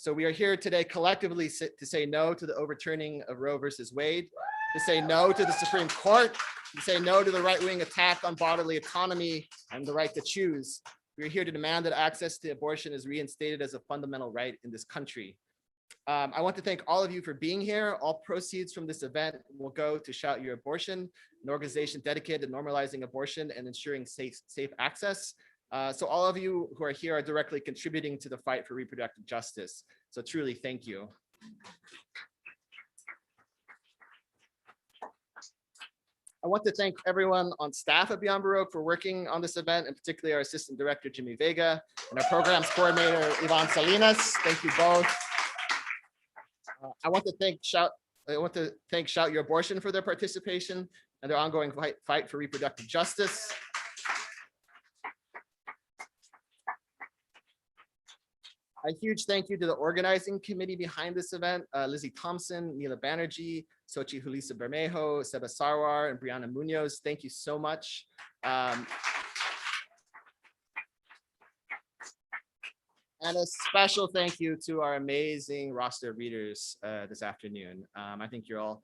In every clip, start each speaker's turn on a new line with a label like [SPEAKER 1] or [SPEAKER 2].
[SPEAKER 1] So we are here today collectively to say no to the overturning of Roe versus Wade, to say no to the Supreme Court, to say no to the right-wing attack on bodily autonomy and the right to choose. We are here to demand that access to abortion is reinstated as a fundamental right in this country. I want to thank all of you for being here. All proceeds from this event will go to Shout Your Abortion, an organization dedicated to normalizing abortion and ensuring safe access. So all of you who are here are directly contributing to the fight for reproductive justice. So truly, thank you. I want to thank everyone on staff at Beyond Baroque for working on this event, and particularly our Assistant Director, Jimmy Vega, and our Programs Coordinator, Ivan Salinas. Thank you both. I want to thank Shout Your Abortion for their participation and their ongoing fight for reproductive justice. A huge thank you to the organizing committee behind this event, Lynne Thompson, Neela Banerjee, Sochi Julissa Bermejo, Seba Sarwar, and Briana Muñoz. Thank you so much. And a special thank you to our amazing roster of readers this afternoon. I think you're all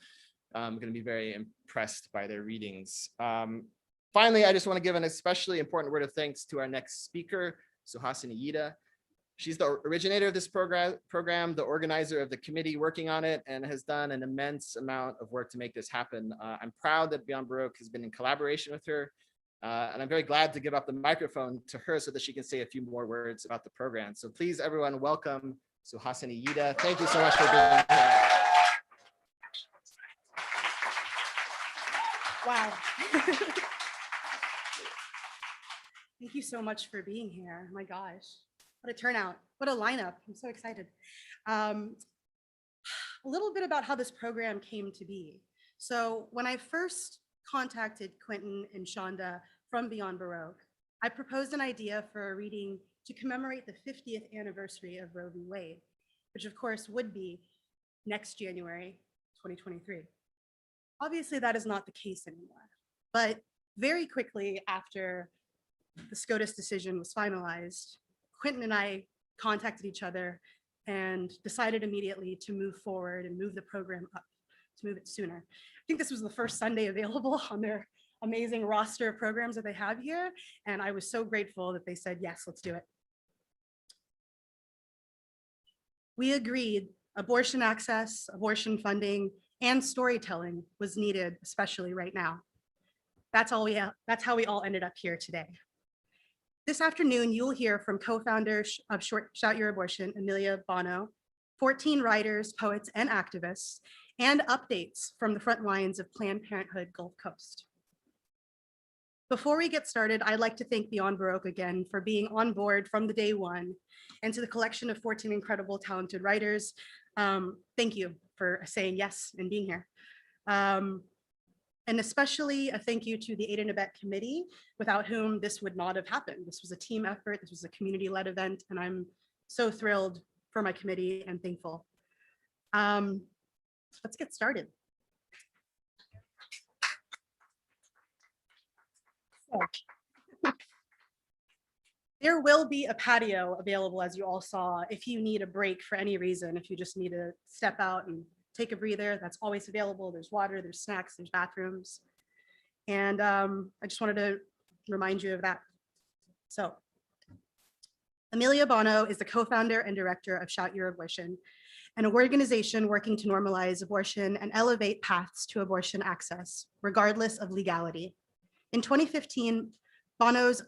[SPEAKER 1] going to be very impressed by their readings. Finally, I just want to give an especially important word of thanks to our next speaker, Suhasini Yeeda. She's the originator of this program, the organizer of the committee working on it, and has done an immense amount of work to make this happen. I'm proud that Beyond Baroque has been in collaboration with her, and I'm very glad to give up the microphone to her so that she can say a few more words about the program. So please, everyone, welcome Suhasini Yeeda. Thank you so much for being here.
[SPEAKER 2] Wow. Thank you so much for being here. My gosh. What a turnout, what a lineup. I'm so excited. A little bit about how this program came to be. So when I first contacted Quentin and Shonda from Beyond Baroque, I proposed an idea for a reading to commemorate the 50th anniversary of Roe v. Wade, which of course would be next January, 2023. Obviously that is not the case anymore, but very quickly after the SCOTUS decision was finalized, Quentin and I contacted each other and decided immediately to move forward and move the program up, to move it sooner. I think this was the first Sunday available on their amazing roster of programs that they have here. And I was so grateful that they said, yes, let's do it. We agreed abortion access, abortion funding, and storytelling was needed, especially right now. That's how we all ended up here today. This afternoon, you'll hear from co-founders of Shout Your Abortion, Amelia Bonow, 14 writers, poets, and activists, and updates from the front lines of Planned Parenthood Gulf Coast. Before we get started, I'd like to thank Beyond Baroque again for being on board from the day one, and to the collection of 14 incredible, talented writers. Thank you for saying yes and being here. And especially a thank you to the Aid and Abet committee, without whom this would not have happened. This was a team effort, this was a community-led event, and I'm so thrilled for my committee and thankful. Let's get started. So, there will be a patio available, as you all saw, if you need a break for any reason, if you just need to step out and take a breather, that's always available. There's water, there's snacks, there's bathrooms. And I just wanted to remind you of that. So Amelia Bonow is the co-founder and director of Shout Your Abortion, an organization working to normalize abortion and elevate paths to abortion access, regardless of legality. In 2015, Bonow's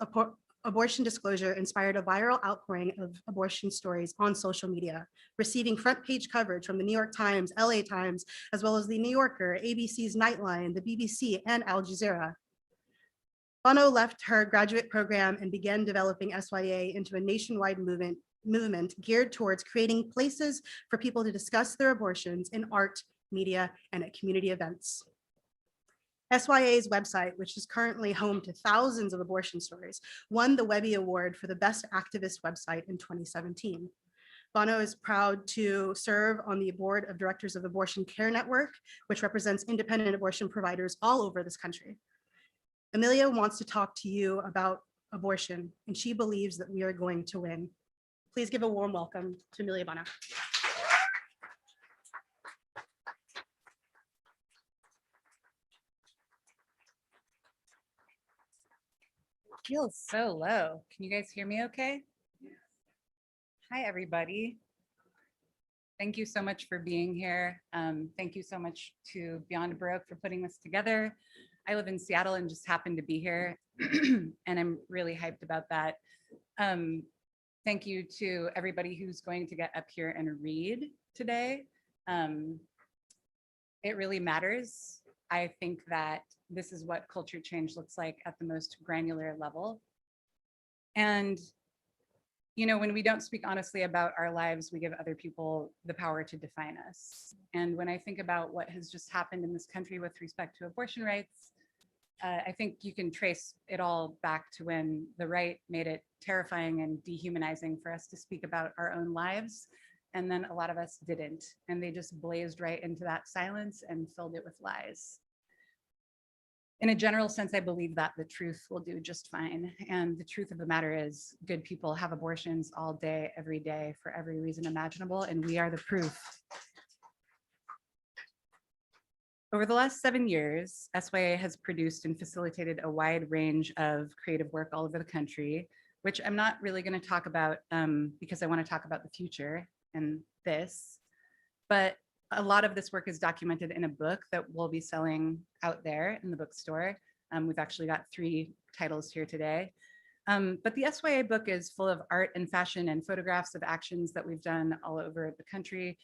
[SPEAKER 2] abortion disclosure inspired a viral outpouring of abortion stories on social media, receiving front page coverage from the New York Times, LA Times, as well as the New Yorker, ABC's Nightline, the BBC, and Al Jazeera. Bonow left her graduate program and began developing SYA into a nationwide movement geared towards creating places for people to discuss their abortions in art, media, and at community events. SYA's website, which is currently home to thousands of abortion stories, won the Webby Award for the Best Activist Website in 2017. Bonow is proud to serve on the board of directors of Abortion Care Network, which represents independent abortion providers all over this country. Amelia wants to talk to you about abortion, and she believes that we are going to win. Please give a warm welcome to Amelia Bonow.
[SPEAKER 3] Feels so low. Can you guys hear me okay? Hi, everybody. Thank you so much for being here. Thank you so much to Beyond Baroque for putting this together. I live in Seattle and just happened to be here, and I'm really hyped about that. Thank you to everybody who's going to get up here and read today. It really matters. I think that this is what culture change looks like at the most granular level. And, you know, when we don't speak honestly about our lives, we give other people the power to define us. And when I think about what has just happened in this country with respect to abortion rights, I think you can trace it all back to when the right made it terrifying and dehumanizing for us to speak about our own lives. And then a lot of us didn't. And they just blazed right into that silence and filled it with lies. In a general sense, I believe that the truth will do just fine. And the truth of the matter is good people have abortions all day, every day, for every reason imaginable, and we are the proof. Over the last 7 years, SYA has produced and facilitated a wide range of creative work all over the country, which I'm not really going to talk about because I want to talk about the future and this, but a lot of this work is documented in a book that we'll be selling out there in the bookstore. We've actually got 3 titles here today. But the SYA book is full of art and fashion and photographs of actions that we've done all over the country,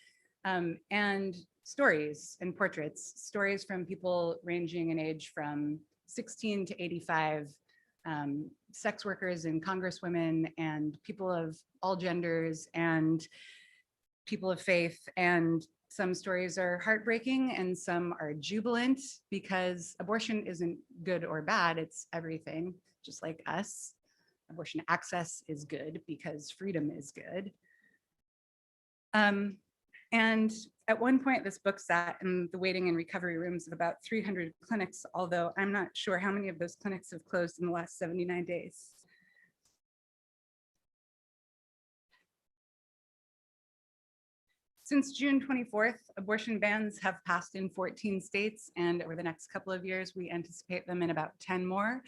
[SPEAKER 3] and stories and portraits, stories from people ranging in age from 16 to 85, sex workers and congresswomen and people of all genders and people of faith. And some stories are heartbreaking and some are jubilant because abortion isn't good or bad, it's everything, just like us. Abortion access is good because freedom is good. And at one point, this book sat in the waiting and recovery rooms of about 300 clinics, although I'm not sure how many of those clinics have closed in the last 79 days. Since June 24th, abortion bans have passed in 14 states, and over the next couple of years, we anticipate them in about 10 more.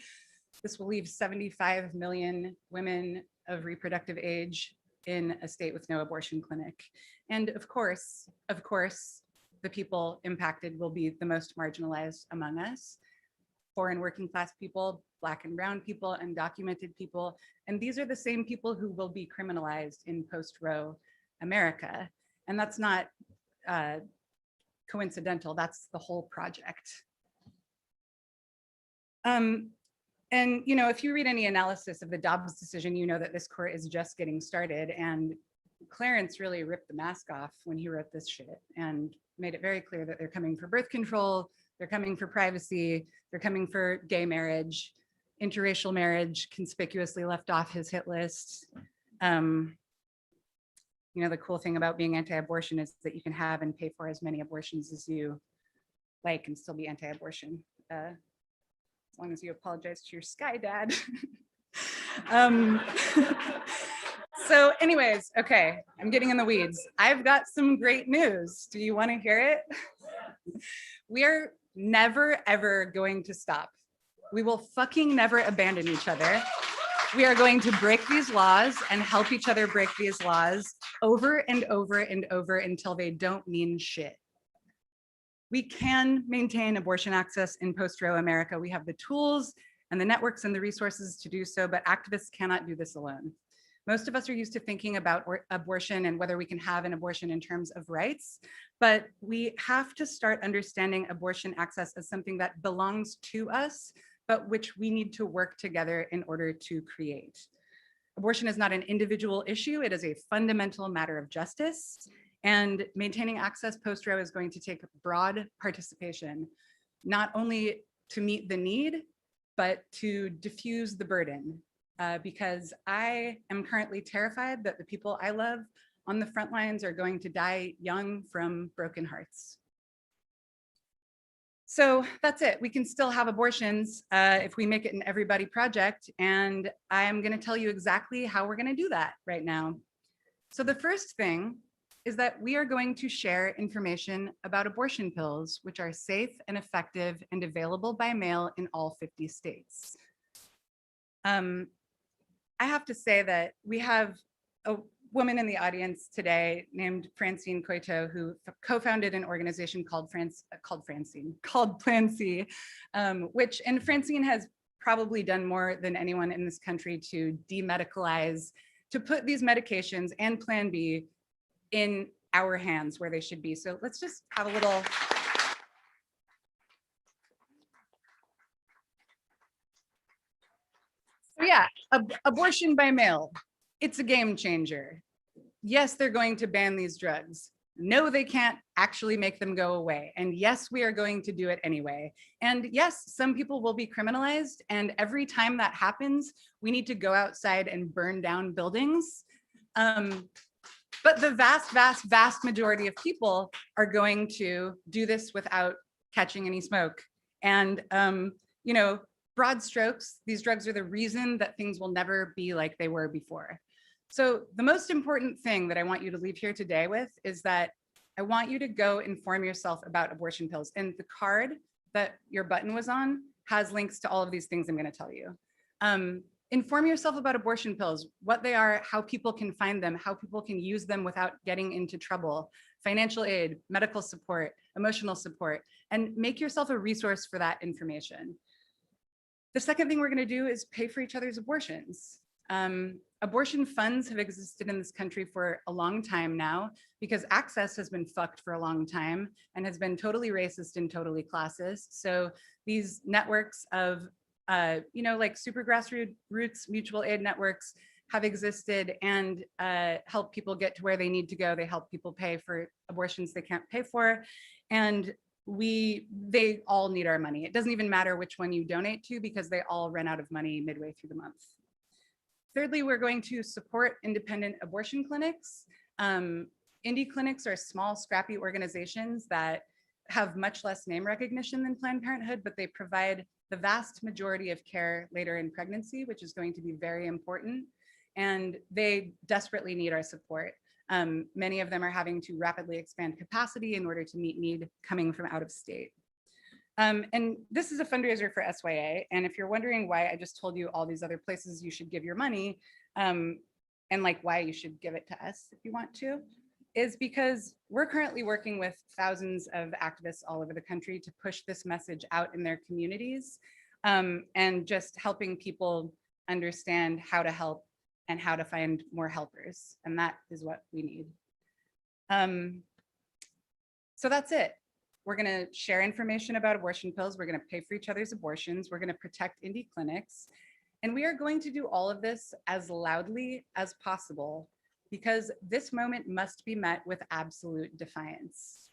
[SPEAKER 3] This will leave 75 million women of reproductive age in a state with no abortion clinic. And of course, the people impacted will be the most marginalized among us: poor and working class people, Black and brown people, undocumented people. And these are the same people who will be criminalized in post-Roe America. And that's not coincidental, that's the whole project. And you know, if you read any analysis of the Dobbs decision, you know that this court is just getting started, and Clarence really ripped the mask off when he wrote this shit and made it very clear that they're coming for birth control, they're coming for privacy, they're coming for gay marriage, interracial marriage conspicuously left off his hit list. You know, the cool thing about being anti-abortion is that you can have and pay for as many abortions as you like and still be anti-abortion, as long as you apologize to your sky dad. So anyways, okay, I'm getting in the weeds. I've got some great news. Do you want to hear it? We are never, ever going to stop. We will fucking never abandon each other. We are going to break these laws and help each other break these laws over and over and over until they don't mean shit. We can maintain abortion access in post-Roe America. We have the tools and the networks and the resources to do so, but activists cannot do this alone. Most of us are used to thinking about abortion and whether we can have an abortion in terms of rights, but we have to start understanding abortion access as something that belongs to us, but which we need to work together in order to create. Abortion is not an individual issue, it is a fundamental matter of justice, and maintaining access post-Roe is going to take broad participation, not only to meet the need, but to diffuse the burden. Because I am currently terrified that the people I love on the front lines are going to die young from broken hearts. So that's it. We can still have abortions if we make it an everybody project. And I am going to tell you exactly how we're going to do that right now. So the first thing is that we are going to share information about abortion pills, which are safe and effective and available by mail in all 50 states. I have to say that we have a woman in the audience today named Francine Coito, who co-founded an organization called Plan C, which, and Francine has probably done more than anyone in this country to demedicalize, to put these medications and Plan B in our hands where they should be. So let's just have a little. So yeah, abortion by mail, it's a game changer. Yes, they're going to ban these drugs. No, they can't actually make them go away. And yes, we are going to do it anyway. And yes, some people will be criminalized. And every time that happens, we need to go outside and burn down buildings. But the vast, vast, vast majority of people are going to do this without catching any smoke. And, you know, broad strokes, these drugs are the reason that things will never be like they were before. So the most important thing that I want you to leave here today with is that I want you to go inform yourself about abortion pills. And the card that your button was on has links to all of these things I'm going to tell you. Inform yourself about abortion pills, what they are, how people can find them, how people can use them without getting into trouble, financial aid, medical support, emotional support, and make yourself a resource for that information. The second thing we're going to do is pay for each other's abortions. Abortion funds have existed in this country for a long time now because access has been fucked for a long time and has been totally racist and totally classist. So these networks of, you know, like super grassroots mutual aid networks have existed and help people get to where they need to go. They help people pay for abortions they can't pay for. And they all need our money. It doesn't even matter which one you donate to because they all run out of money midway through the month. Thirdly, we're going to support independent abortion clinics. Indie clinics are small, scrappy organizations that have much less name recognition than Planned Parenthood, but they provide the vast majority of care later in pregnancy, which is going to be very important. And they desperately need our support. Many of them are having to rapidly expand capacity in order to meet need coming from out of state. And this is a fundraiser for SYA. And if you're wondering why I just told you all these other places you should give your money, and like why you should give it to us if you want to, is because we're currently working with thousands of activists all over the country to push this message out in their communities, and just helping people understand how to help and how to find more helpers. And that is what we need. So that's it. We're going to share information about abortion pills. We're going to pay for each other's abortions. We're going to protect indie clinics. And we are going to do all of this as loudly as possible because this moment must be met with absolute defiance.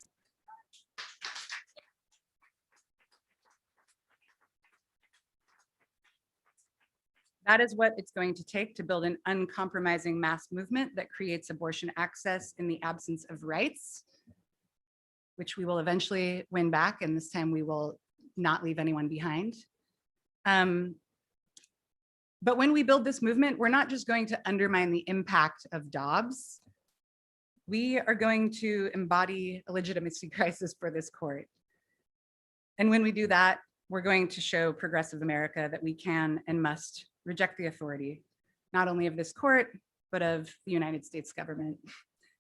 [SPEAKER 3] That is what it's going to take to build an uncompromising mass movement that creates abortion access in the absence of rights, which we will eventually win back, and this time we will not leave anyone behind. But when we build this movement, we're not just going to undermine the impact of Dobbs. We are going to embody a legitimacy crisis for this court. And when we do that, we're going to show progressive America that we can and must reject the authority, not only of this court, but of the United States government.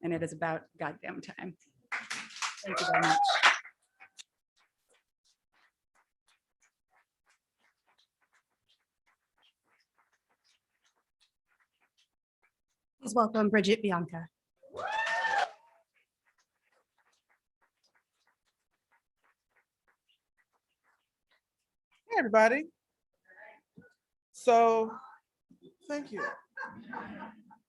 [SPEAKER 3] And it is about goddamn time. Thank you very much.
[SPEAKER 2] Please welcome Bridgette Bianca.
[SPEAKER 4] Hey, everybody. So, thank you.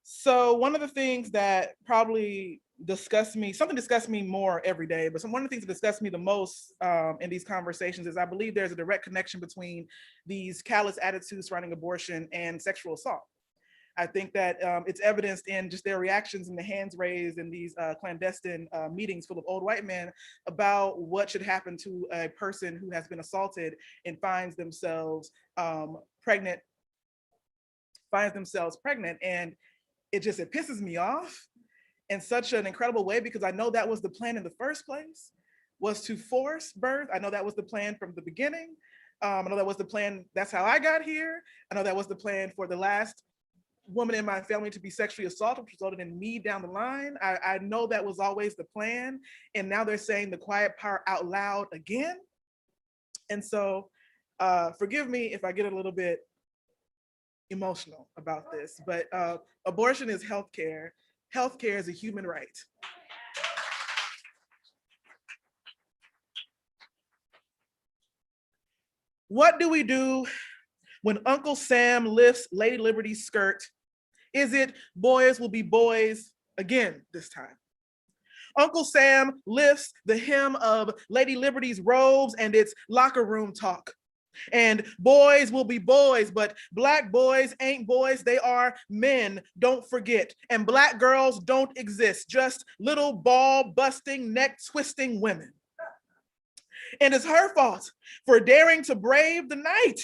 [SPEAKER 4] So one of the things that probably something disgusts me more every day, but one of the things that disgusts me the most in these conversations is I believe there's a direct connection between these callous attitudes surrounding abortion and sexual assault. I think that it's evidenced in just their reactions and the hands raised in these clandestine meetings full of old white men about what should happen to a person who has been assaulted and finds themselves pregnant. And it pisses me off in such an incredible way, because I know that was the plan in the first place, was to force birth. I know that was the plan from the beginning. I know that was the plan, that's how I got here. I know that was the plan for the last woman in my family to be sexually assaulted, which resulted in me down the line. I know that was always the plan. And now they're saying the quiet part out loud again. And so forgive me if I get a little bit emotional about this, but abortion is healthcare. Healthcare is a human right. What do we do when Uncle Sam lifts Lady Liberty's skirt? Is it boys will be boys again this time? Uncle Sam lifts the hem of Lady Liberty's robes and it's locker room talk. And boys will be boys, but Black boys ain't boys, they are men, don't forget. And Black girls don't exist, just little ball busting, neck twisting women. And it's her fault for daring to brave the night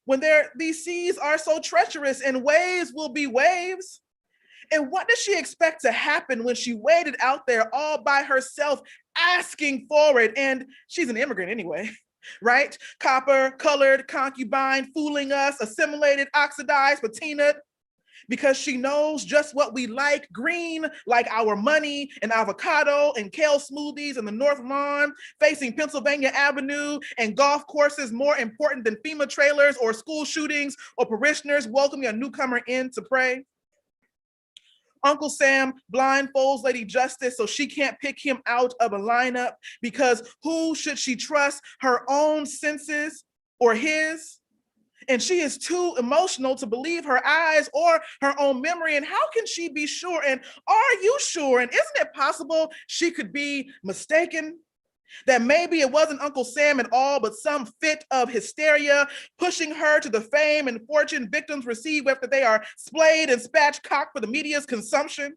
[SPEAKER 4] when these seas are so treacherous and waves will be waves. And what does she expect to happen when she waited out there all by herself asking for it? And she's an immigrant anyway, right? Copper, colored, concubine, fooling us, assimilated, oxidized, patinaed, because she knows just what we like, green like our money and avocado and kale smoothies in the North Lawn, facing Pennsylvania Avenue and golf courses more important than FEMA trailers or school shootings or parishioners welcoming a newcomer in to pray. Uncle Sam blindfolds Lady Justice so she can't pick him out of a lineup, because who should she trust, her own senses or his? And she is too emotional to believe her eyes or her own memory. And how can she be sure? And are you sure? And isn't it possible she could be mistaken? That maybe it wasn't Uncle Sam at all, but some fit of hysteria pushing her to the fame and fortune victims receive after they are splayed and spatchcocked for the media's consumption.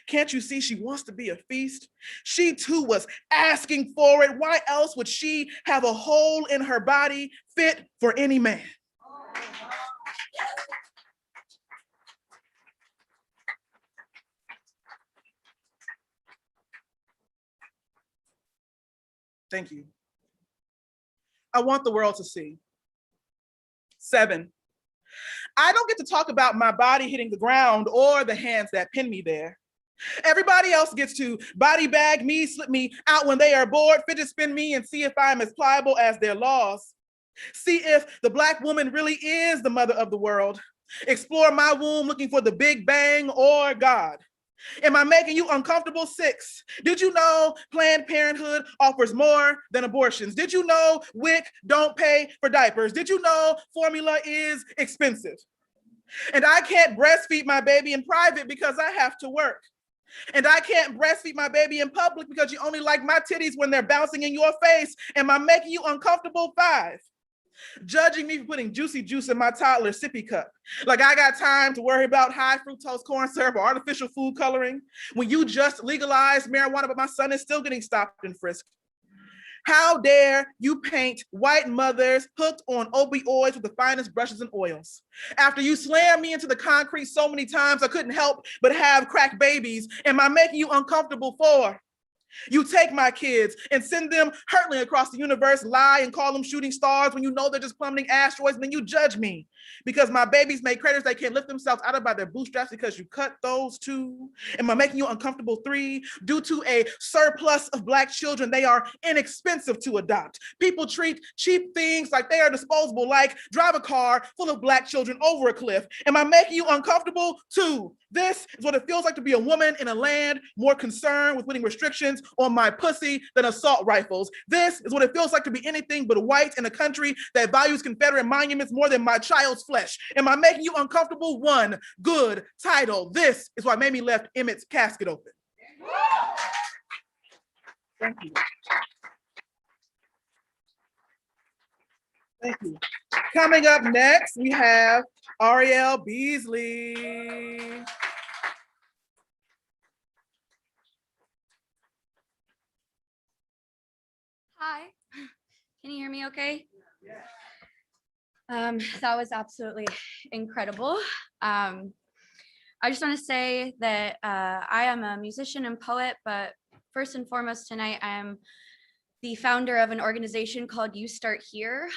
[SPEAKER 4] Can't you see she wants to be a feast? She too was asking for it. Why else would she have a hole in her body fit for any man? Thank you. I want the world to see. 7, I don't get to talk about my body hitting the ground or the hands that pin me there. Everybody else gets to body bag me, slip me out when they are bored, fidget spin me and see if I'm as pliable as their laws. See if the Black woman really is the mother of the world. Explore my womb looking for the Big Bang or God. Am I making you uncomfortable? 6, did you know Planned Parenthood offers more than abortions? Did you know WIC don't pay for diapers? Did you know formula is expensive? And I can't breastfeed my baby in private because I have to work. And I can't breastfeed my baby in public because you only like my titties when they're bouncing in your face. Am I making you uncomfortable? 5, judging me for putting juicy juice in my toddler's sippy cup. Like I got time to worry about high fructose corn syrup or artificial food coloring when you just legalized marijuana, but my son is still getting stopped and frisked. How dare you paint white mothers hooked on opioids with the finest brushes and oils? After you slammed me into the concrete so many times, I couldn't help but have crack babies. Am I making you uncomfortable? 4, you take my kids and send them hurtling across the universe, lie and call them shooting stars when you know they're just plummeting asteroids, and then you judge me because my babies make craters they can't lift themselves out of by their bootstraps because you cut those too. Am I making you uncomfortable? 3, due to a surplus of Black children, they are inexpensive to adopt. People treat cheap things like they are disposable, like drive a car full of Black children over a cliff. Am I making you uncomfortable? 2, this is what it feels like to be a woman in a land more concerned with winning restrictions on my pussy than assault rifles. This is what it feels like to be anything but white in a country that values Confederate monuments more than my child's flesh. Am I making you uncomfortable? 1, good title. This is why Mamie left Emmett's casket open. Thank you. Thank you. Coming up next, we have Ariel Beasley.
[SPEAKER 5] Hi, can you hear me okay? That was absolutely incredible. I just want to say that I am a musician and poet, but first and foremost tonight, I am the founder of an organization called You Start Here,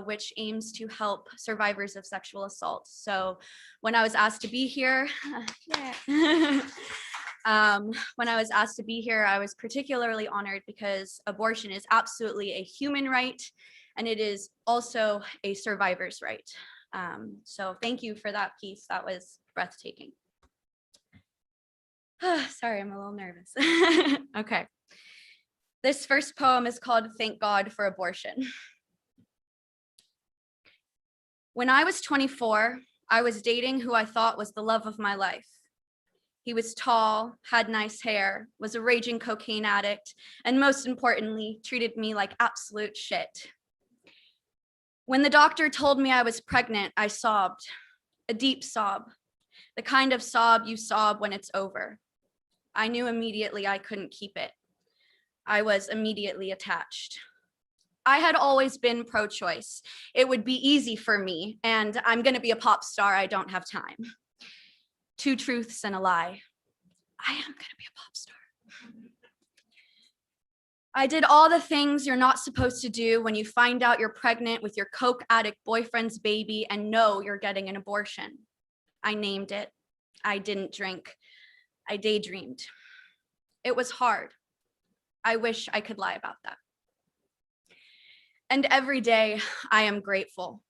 [SPEAKER 5] which aims to help survivors of sexual assault. So when I was asked to be here, when I was asked to be here, I was particularly honored because abortion is absolutely a human right, and it is also a survivor's right. So thank you for that piece. That was breathtaking. Sorry, I'm a little nervous. Okay. This first poem is called Thank God for Abortion. When I was 24, I was dating who I thought was the love of my life. He was tall, had nice hair, was a raging cocaine addict, and most importantly, treated me like absolute shit. When the doctor told me I was pregnant, I sobbed, a deep sob, the kind of sob you sob when it's over. I knew immediately I couldn't keep it. I was immediately attached. I had always been pro-choice. It would be easy for me, and I'm gonna be a pop star, I don't have time. 2 truths and a lie. I am gonna be a pop star. I did all the things you're not supposed to do when you find out you're pregnant with your coke addict boyfriend's baby and know you're getting an abortion. I named it. I didn't drink. I daydreamed. It was hard. I wish I could lie about that. And every day I am grateful.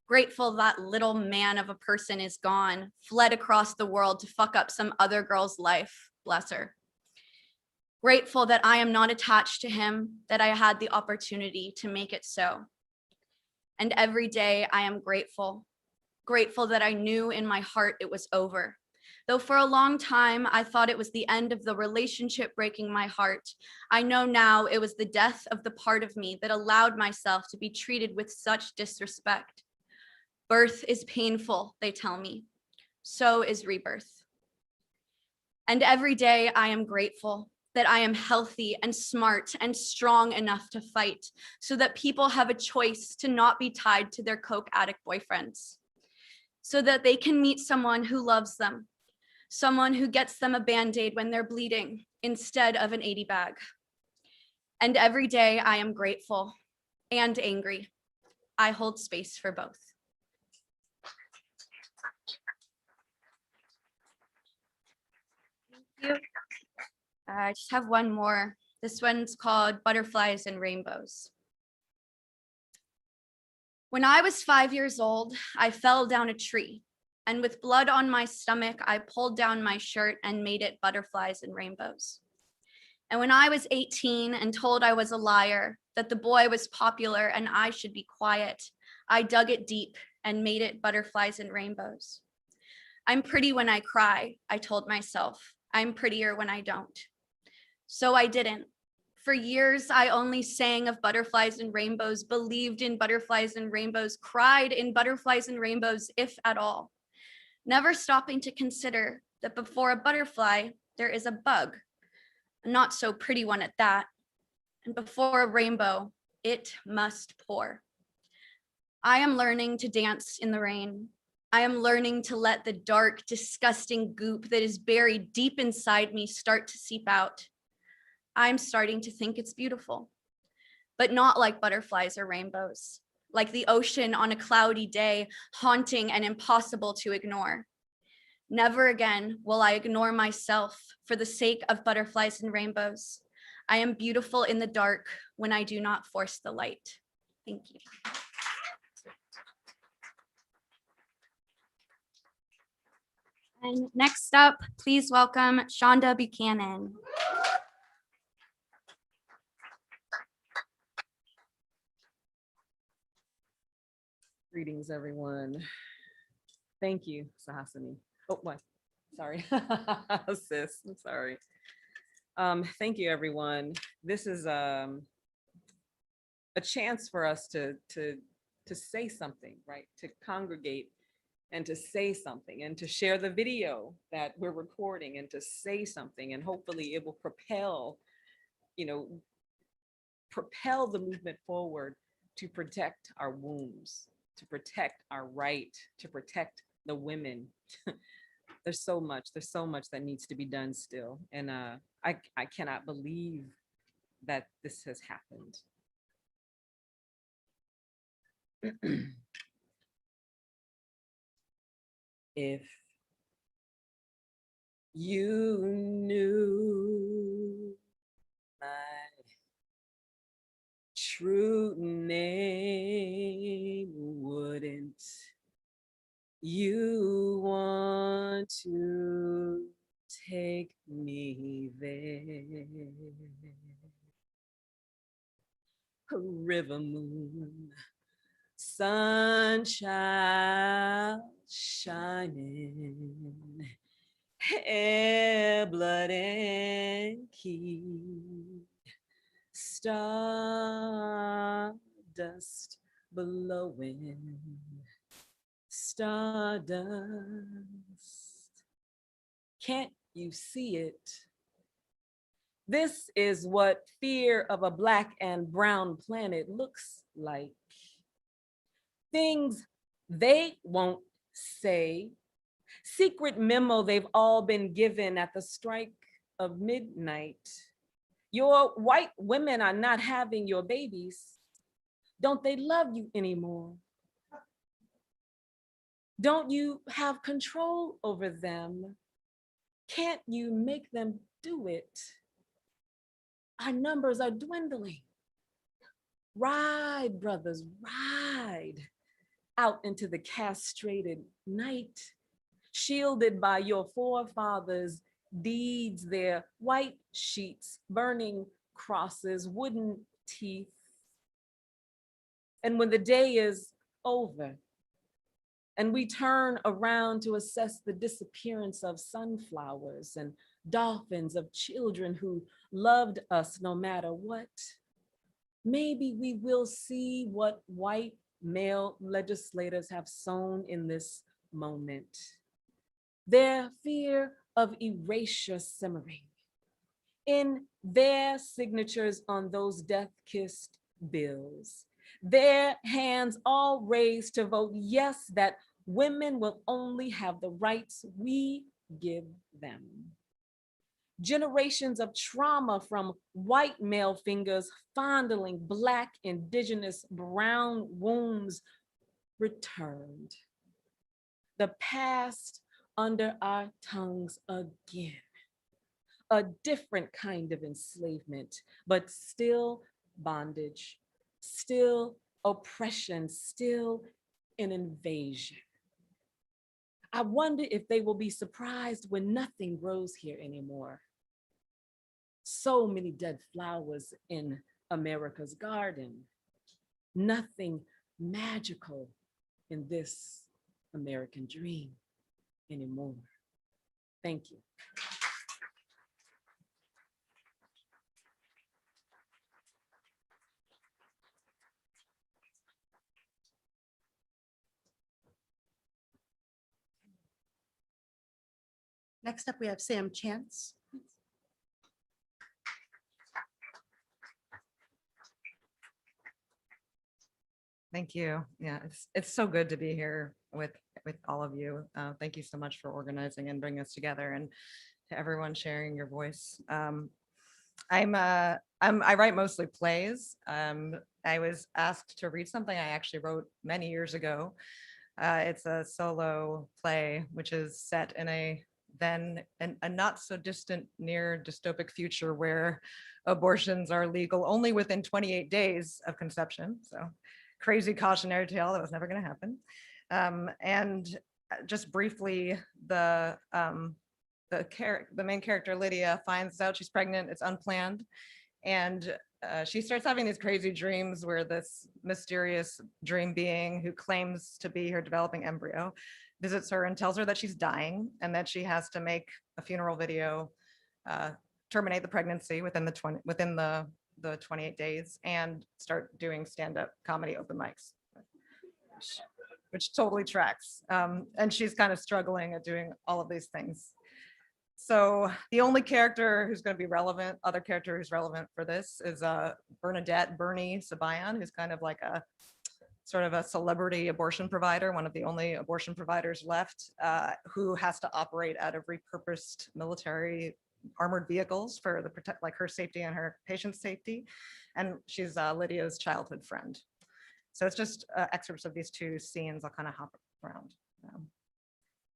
[SPEAKER 5] Grateful that little man of a person is gone, fled across the world to fuck up some other girl's life, bless her. Grateful that I am not attached to him, that I had the opportunity to make it so. And every day I am grateful. Grateful that I knew in my heart it was over. Though for a long time, I thought it was the end of the relationship breaking my heart, I know now it was the death of the part of me that allowed myself to be treated with such disrespect. Birth is painful, they tell me. So is rebirth. And every day I am grateful that I am healthy and smart and strong enough to fight so that people have a choice to not be tied to their coke addict boyfriends, so that they can meet someone who loves them, someone who gets them a Band-Aid when they're bleeding instead of an 80 bag. And every day I am grateful and angry. I hold space for both. Thank you. I just have one more. This one's called Butterflies and Rainbows. When I was 5 years old, I fell down a tree, and with blood on my stomach, I pulled down my shirt and made it butterflies and rainbows. And when I was 18 and told I was a liar, that the boy was popular and I should be quiet, I dug it deep and made it butterflies and rainbows. I'm pretty when I cry, I told myself. I'm prettier when I don't. So I didn't. For years, I only sang of butterflies and rainbows, believed in butterflies and rainbows, cried in butterflies and rainbows, if at all. Never stopping to consider that before a butterfly, there is a bug, a not so pretty one at that. And before a rainbow, it must pour. I am learning to dance in the rain. I am learning to let the dark, disgusting goop that is buried deep inside me start to seep out. I'm starting to think it's beautiful, but not like butterflies or rainbows, like the ocean on a cloudy day, haunting and impossible to ignore. Never again will I ignore myself for the sake of butterflies and rainbows. I am beautiful in the dark when I do not force the light. Thank you. And next up, please welcome Shonda Buchanan.
[SPEAKER 6] Greetings, everyone. Thank you, Suhasini. Oh, what? Sorry, sis, I'm sorry. Thank you, everyone. This is a chance for us to say something, right? To congregate and to say something and to share the video that we're recording and to say something, and hopefully it will propel, propel the movement forward to protect our wombs, to protect our right, to protect the women there's so much that needs to be done still. And I cannot believe that this has happened. If you knew my true name, wouldn't you want to take me there? River moon, sunshine shining, air, blood, and key, stardust blowing, stardust. Can't you see it? This is what fear of a Black and brown planet looks like. Things they won't say, secret memo they've all been given at the strike of midnight. Your white women are not having your babies. Don't they love you anymore? Don't you have control over them? Can't you make them do it? Our numbers are dwindling. Ride, brothers, ride out into the castrated night, shielded by your forefathers' deeds, their white sheets, burning crosses, wooden teeth. And when the day is over and we turn around to assess the disappearance of sunflowers and dolphins, of children who loved us no matter what, maybe we will see what white male legislators have sown in this moment. Their fear of erasure simmering in their signatures on those death-kissed bills, their hands all raised to vote yes, that women will only have the rights we give them. Generations of trauma from white male fingers fondling Black, indigenous, brown wombs returned. The past under our tongues again. A different kind of enslavement, but still bondage, still oppression, still an invasion. I wonder if they will be surprised when nothing grows here anymore. So many dead flowers in America's garden. Nothing magical in this American dream anymore. Thank you.
[SPEAKER 2] Next up, we have Sam Chanse.
[SPEAKER 7] Thank you. Yeah, it's so good to be here with all of you. Thank you so much for organizing and bringing us together, and to everyone sharing your voice. I write mostly plays. I was asked to read something I actually wrote many years ago. It's a solo play, which is set in a not so distant near dystopic future where abortions are legal only within 28 days of conception. So crazy cautionary tale that was never going to happen. And just briefly, the main character, Lydia, finds out she's pregnant. It's unplanned. And she starts having these crazy dreams where this mysterious dream being who claims to be her developing embryo visits her and tells her that she's dying and that she has to make a funeral video, terminate the pregnancy within the 28 days, and start doing stand-up comedy open mics, which totally tracks. And she's kind of struggling at doing all of these things. So the only character who's going to be relevant, other character who's relevant for this is Bernie Sabayan, who's kind of like sort of a celebrity abortion provider, one of the only abortion providers left, who has to operate out of repurposed military armored vehicles for the protect, like her safety and her patient's safety. And she's Lydia's childhood friend. So it's just excerpts of these two scenes. I'll kind of hop around.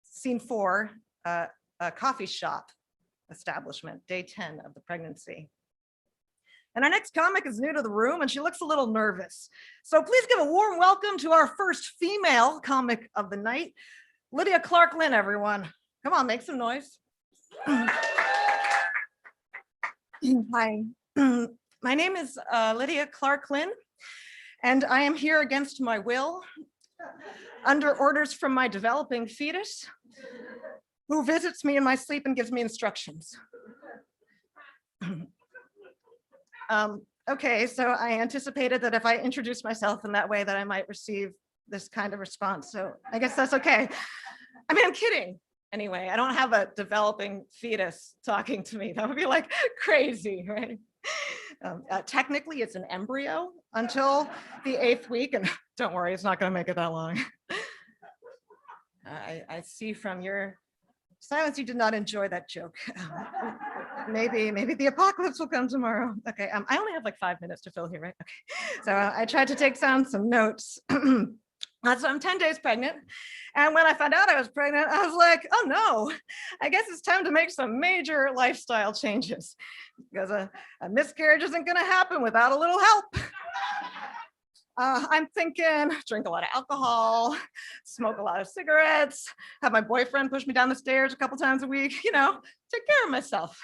[SPEAKER 7] Scene 4, a coffee shop establishment, day 10 of the pregnancy. And our next comic is new to the room and she looks a little nervous. So please give a warm welcome to our first female comic of the night, Lydia Clark Lynn, everyone. Come on, make some noise. Hi, my name is Lydia Clark Lynn, and I am here against my will, under orders from my developing fetus, who visits me in my sleep and gives me instructions. Okay, so I anticipated that if I introduced myself in that way that I might receive this kind of response. So I guess that's okay. I mean, I'm kidding. Anyway, I don't have a developing fetus talking to me. That would be like crazy, right? Technically, it's an embryo until the 8th week. And don't worry, it's not going to make it that long. I see from your silence, you did not enjoy that joke. Maybe the apocalypse will come tomorrow. Okay, I only have like 5 minutes to fill here, right? Okay, so I tried to take down some notes. So I'm 10 days pregnant. And when I found out I was pregnant, I was like, oh no, I guess it's time to make some major lifestyle changes because a miscarriage isn't gonna happen without a little help. I'm thinking drink a lot of alcohol, smoke a lot of cigarettes, have my boyfriend push me down the stairs a couple times a week, you know, take care of myself.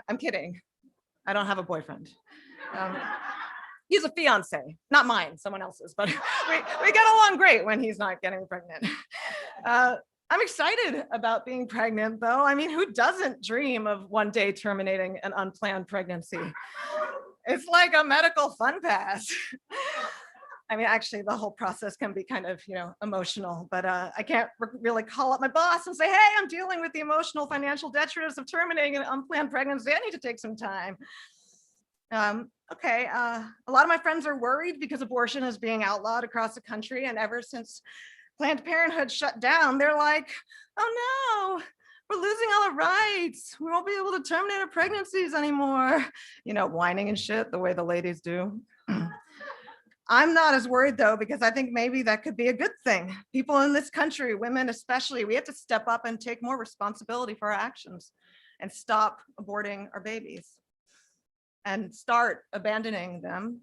[SPEAKER 7] I'm kidding. I don't have a boyfriend. He's a fiance, not mine, someone else's, but we get along great when he's not getting pregnant. I'm excited about being pregnant though. I mean, who doesn't dream of one day terminating an unplanned pregnancy? It's like a medical fun pass. I mean, actually the whole process can be kind of, you know, emotional, but I can't really call up my boss and say, hey, I'm dealing with the emotional financial detriments of terminating an unplanned pregnancy. I need to take some time. Okay, a lot of my friends are worried because abortion is being outlawed across the country. And ever since Planned Parenthood shut down, they're like, oh no, we're losing all our rights. We won't be able to terminate our pregnancies anymore. You know, whining and shit the way the ladies do. I'm not as worried though, because I think maybe that could be a good thing. People in this country, women especially, we have to step up and take more responsibility for our actions and stop aborting our babies and start abandoning them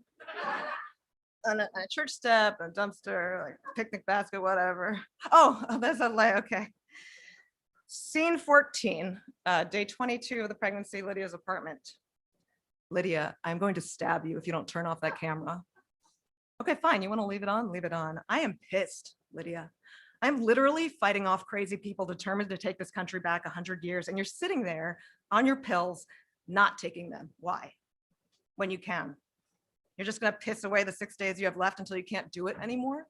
[SPEAKER 7] on a church step, a dumpster, like picnic basket, whatever. Oh, there's a lay, okay. Scene 14, day 22 of the pregnancy, Lydia's apartment. Lydia, I'm going to stab you if you don't turn off that camera. Okay, fine, you wanna leave it on? Leave it on. I am pissed, Lydia. I'm literally fighting off crazy people determined to take this country back 100 years, and you're sitting there on your pills, not taking them. Why? When you can. You're just gonna piss away the 6 days you have left until you can't do it anymore.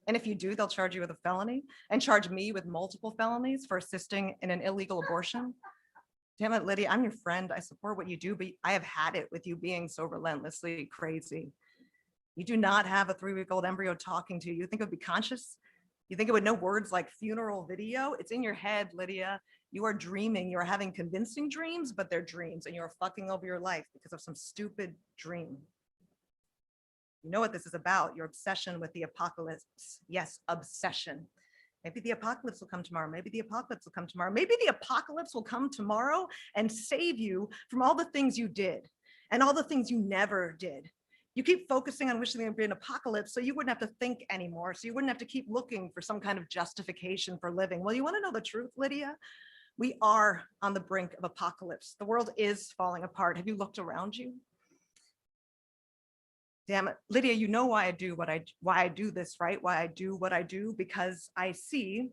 [SPEAKER 7] And if you do, they'll charge you with a felony and charge me with multiple felonies for assisting in an illegal abortion. Damn it, Lydia, I'm your friend. I support what you do, but I have had it with you being so relentlessly crazy. You do not have a 3-week-old embryo talking to you. You think it would be conscious? You think it would know words like funeral video? It's in your head, Lydia. You are dreaming. You are having convincing dreams, but they're dreams, and you're fucking over your life because of some stupid dream. You know what this is about, your obsession with the apocalypse. Yes, obsession. Maybe the apocalypse will come tomorrow. Maybe the apocalypse will come tomorrow. Maybe the apocalypse will come tomorrow and save you from all the things you did and all the things you never did. You keep focusing on wishing there would be an apocalypse so you wouldn't have to think anymore, so you wouldn't have to keep looking for some kind of justification for living. Well, you want to know the truth, Lydia? We are on the brink of apocalypse. The world is falling apart. Have you looked around you? Damn it, Lydia, you know why I do why I do this, right? Why I do what I do, because I see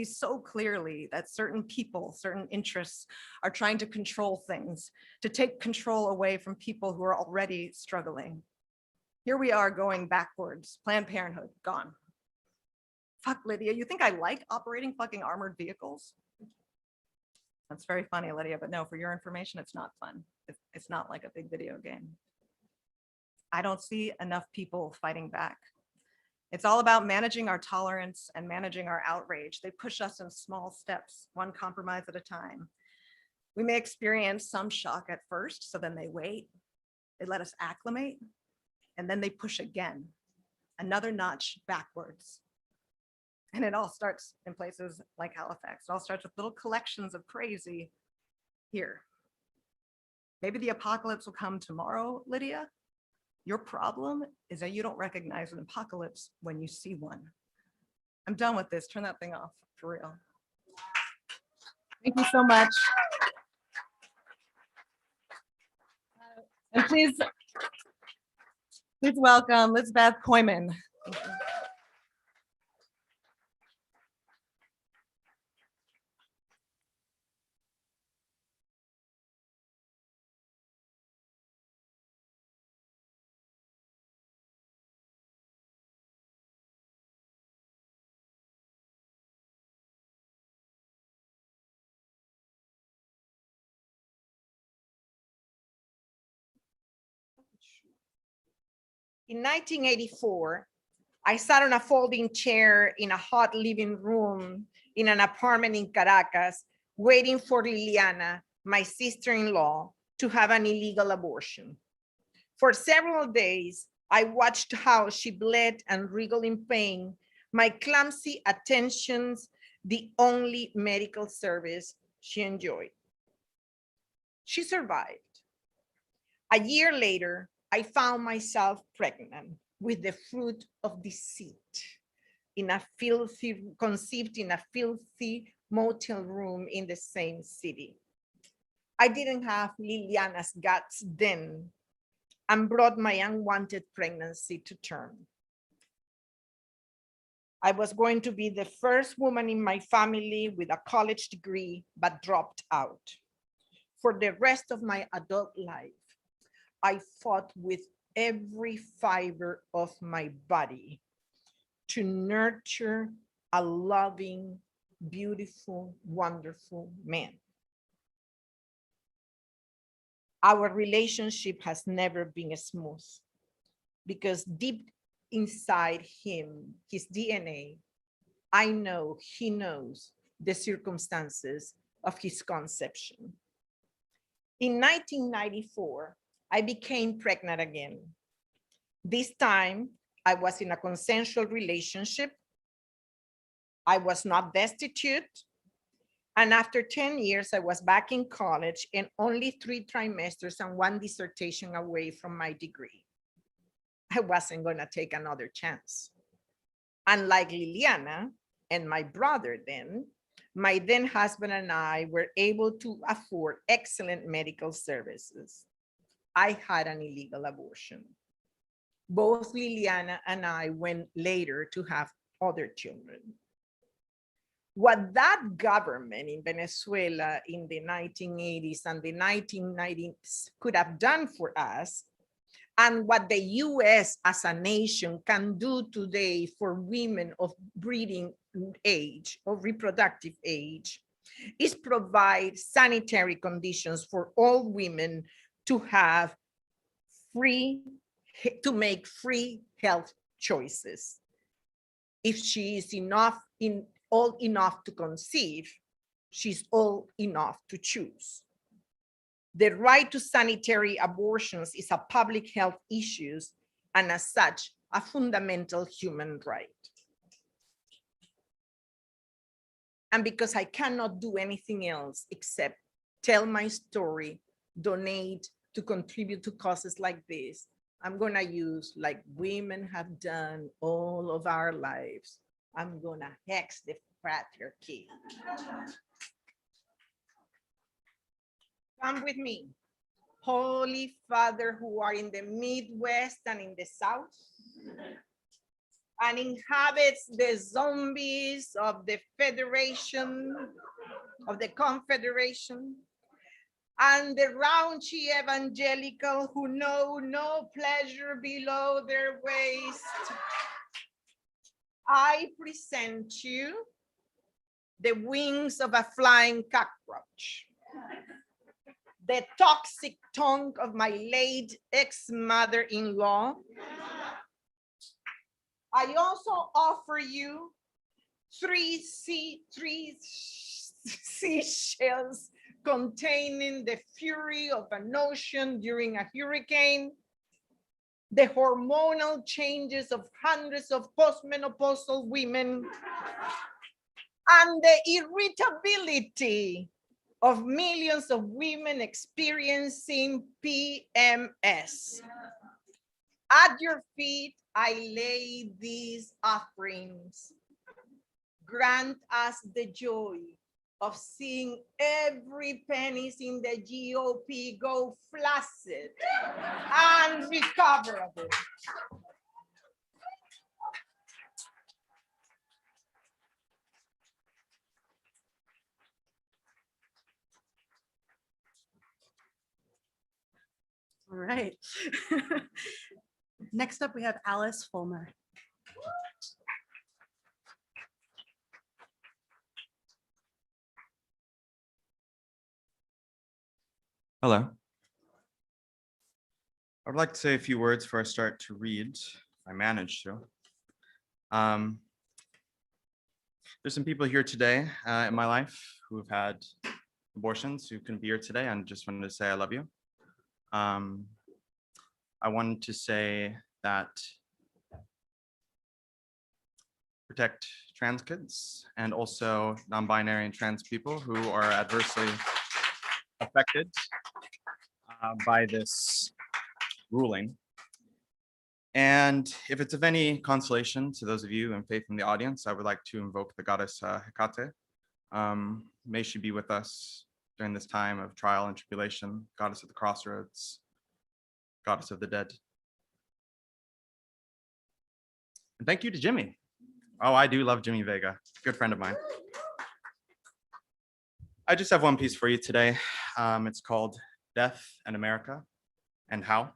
[SPEAKER 7] so clearly that certain people, certain interests are trying to control things, to take control away from people who are already struggling. Here we are going backwards. Planned Parenthood, gone. Fuck, Lydia, you think I like operating fucking armored vehicles? That's very funny, Lydia, but no, for your information, it's not fun. It's not like a big video game. I don't see enough people fighting back. It's all about managing our tolerance and managing our outrage. They push us in small steps, one compromise at a time. We may experience some shock at first, so then they wait, they let us acclimate, and then they push again, another notch backwards. And it all starts in places like Halifax. It all starts with little collections of crazy here. Maybe the apocalypse will come tomorrow, Lydia. Your problem is that you don't recognize an apocalypse when you see one. I'm done with this. Turn that thing off, for real. Thank you so much. And please welcome Lisbeth Coiman. Thank you.
[SPEAKER 8] In 1984, I sat on a folding chair in a hot living room in an apartment in Caracas, waiting for Liliana, my sister-in-law, to have an illegal abortion. For several days, I watched how she bled and wriggled in pain, my clumsy attentions, the only medical service she enjoyed. She survived. A year later, I found myself pregnant with the fruit of deceit conceived in a filthy motel room in the same city. I didn't have Liliana's guts then and brought my unwanted pregnancy to term. I was going to be the first woman in my family with a college degree, but dropped out. For the rest of my adult life, I fought with every fiber of my body to nurture a loving, beautiful, wonderful man. Our relationship has never been smooth because deep inside him, his DNA, I know he knows the circumstances of his conception. In 1994, I became pregnant again. This time, I was in a consensual relationship. I was not destitute. And after 10 years, I was back in college and only 3 trimesters and 1 dissertation away from my degree. I wasn't going to take another chance. Unlike Liliana and my brother then, my then husband and I were able to afford excellent medical services. I had an illegal abortion. Both Liliana and I went later to have other children. What that government in Venezuela in the 1980s and the 1990s could have done for us, and what the US as a nation can do today for women of breeding age or reproductive age, is provide sanitary conditions for all women to have to make free health choices. If she is old enough to conceive, she's old enough to choose. The right to sanitary abortions is a public health issue and as such, a fundamental human right. And because I cannot do anything else except tell my story, donate, to contribute to causes like this, I'm gonna use, like women have done all of our lives, I'm gonna hex the patriarchy. Come with me. Holy Father, who are in the Midwest and in the South, and inhabits the zombies of the Federation, of the Confederation, and the raunchy evangelical who know no pleasure below their waist, I present you the wings of a flying cockroach, the toxic tongue of my late ex-mother-in-law. I also offer you three seashells containing the fury of an ocean during a hurricane, the hormonal changes of hundreds of postmenopausal women, and the irritability of millions of women experiencing PMS. At your feet, I lay these offerings. Grant us the joy of seeing every penny in the GOP go flaccid and recoverable.
[SPEAKER 2] All right. Next up, we have Alice Fulmer.
[SPEAKER 9] Hello. I would like to say a few words before I start to read, if I manage to. There's some people here today in my life who have had abortions who couldn't be here today, and just wanted to say I love you. I wanted to say that protect trans kids and also non-binary and trans people who are adversely affected by this ruling. And if it's of any consolation to those of you in faith in the audience, I would like to invoke the goddess Hecate. May she be with us during this time of trial and tribulation, goddess of the crossroads, goddess of the dead. And thank you to Jimmy. Oh, I do love Jimmy Vega, good friend of mine. I just have one piece for you today. It's called Death and America and How.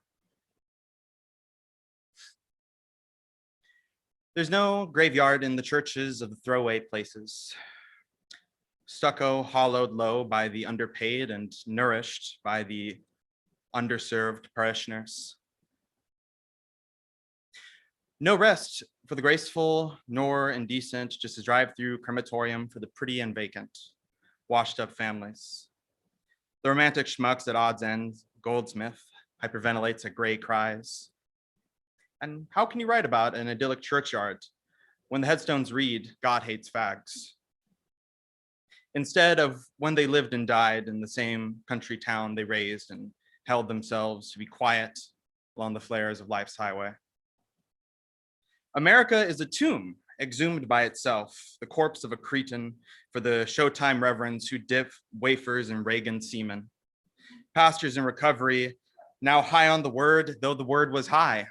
[SPEAKER 9] There's no graveyard in the churches of the throwaway places. Stucco hollowed low by the underpaid and nourished by the underserved parishioners. No rest for the graceful nor indecent, just a drive-through crematorium for the pretty and vacant, washed up families. The romantic schmucks at odds ends, Goldsmith hyperventilates at gray cries. And how can you write about an idyllic churchyard when the headstones read, God hates fags? Instead of when they lived and died in the same country town they raised and held themselves to be quiet along the flares of life's highway. America is a tomb exhumed by itself, the corpse of a cretin for the Showtime reverends who dip wafers in Reagan semen. Pastors in recovery, now high on the word, though the word was high.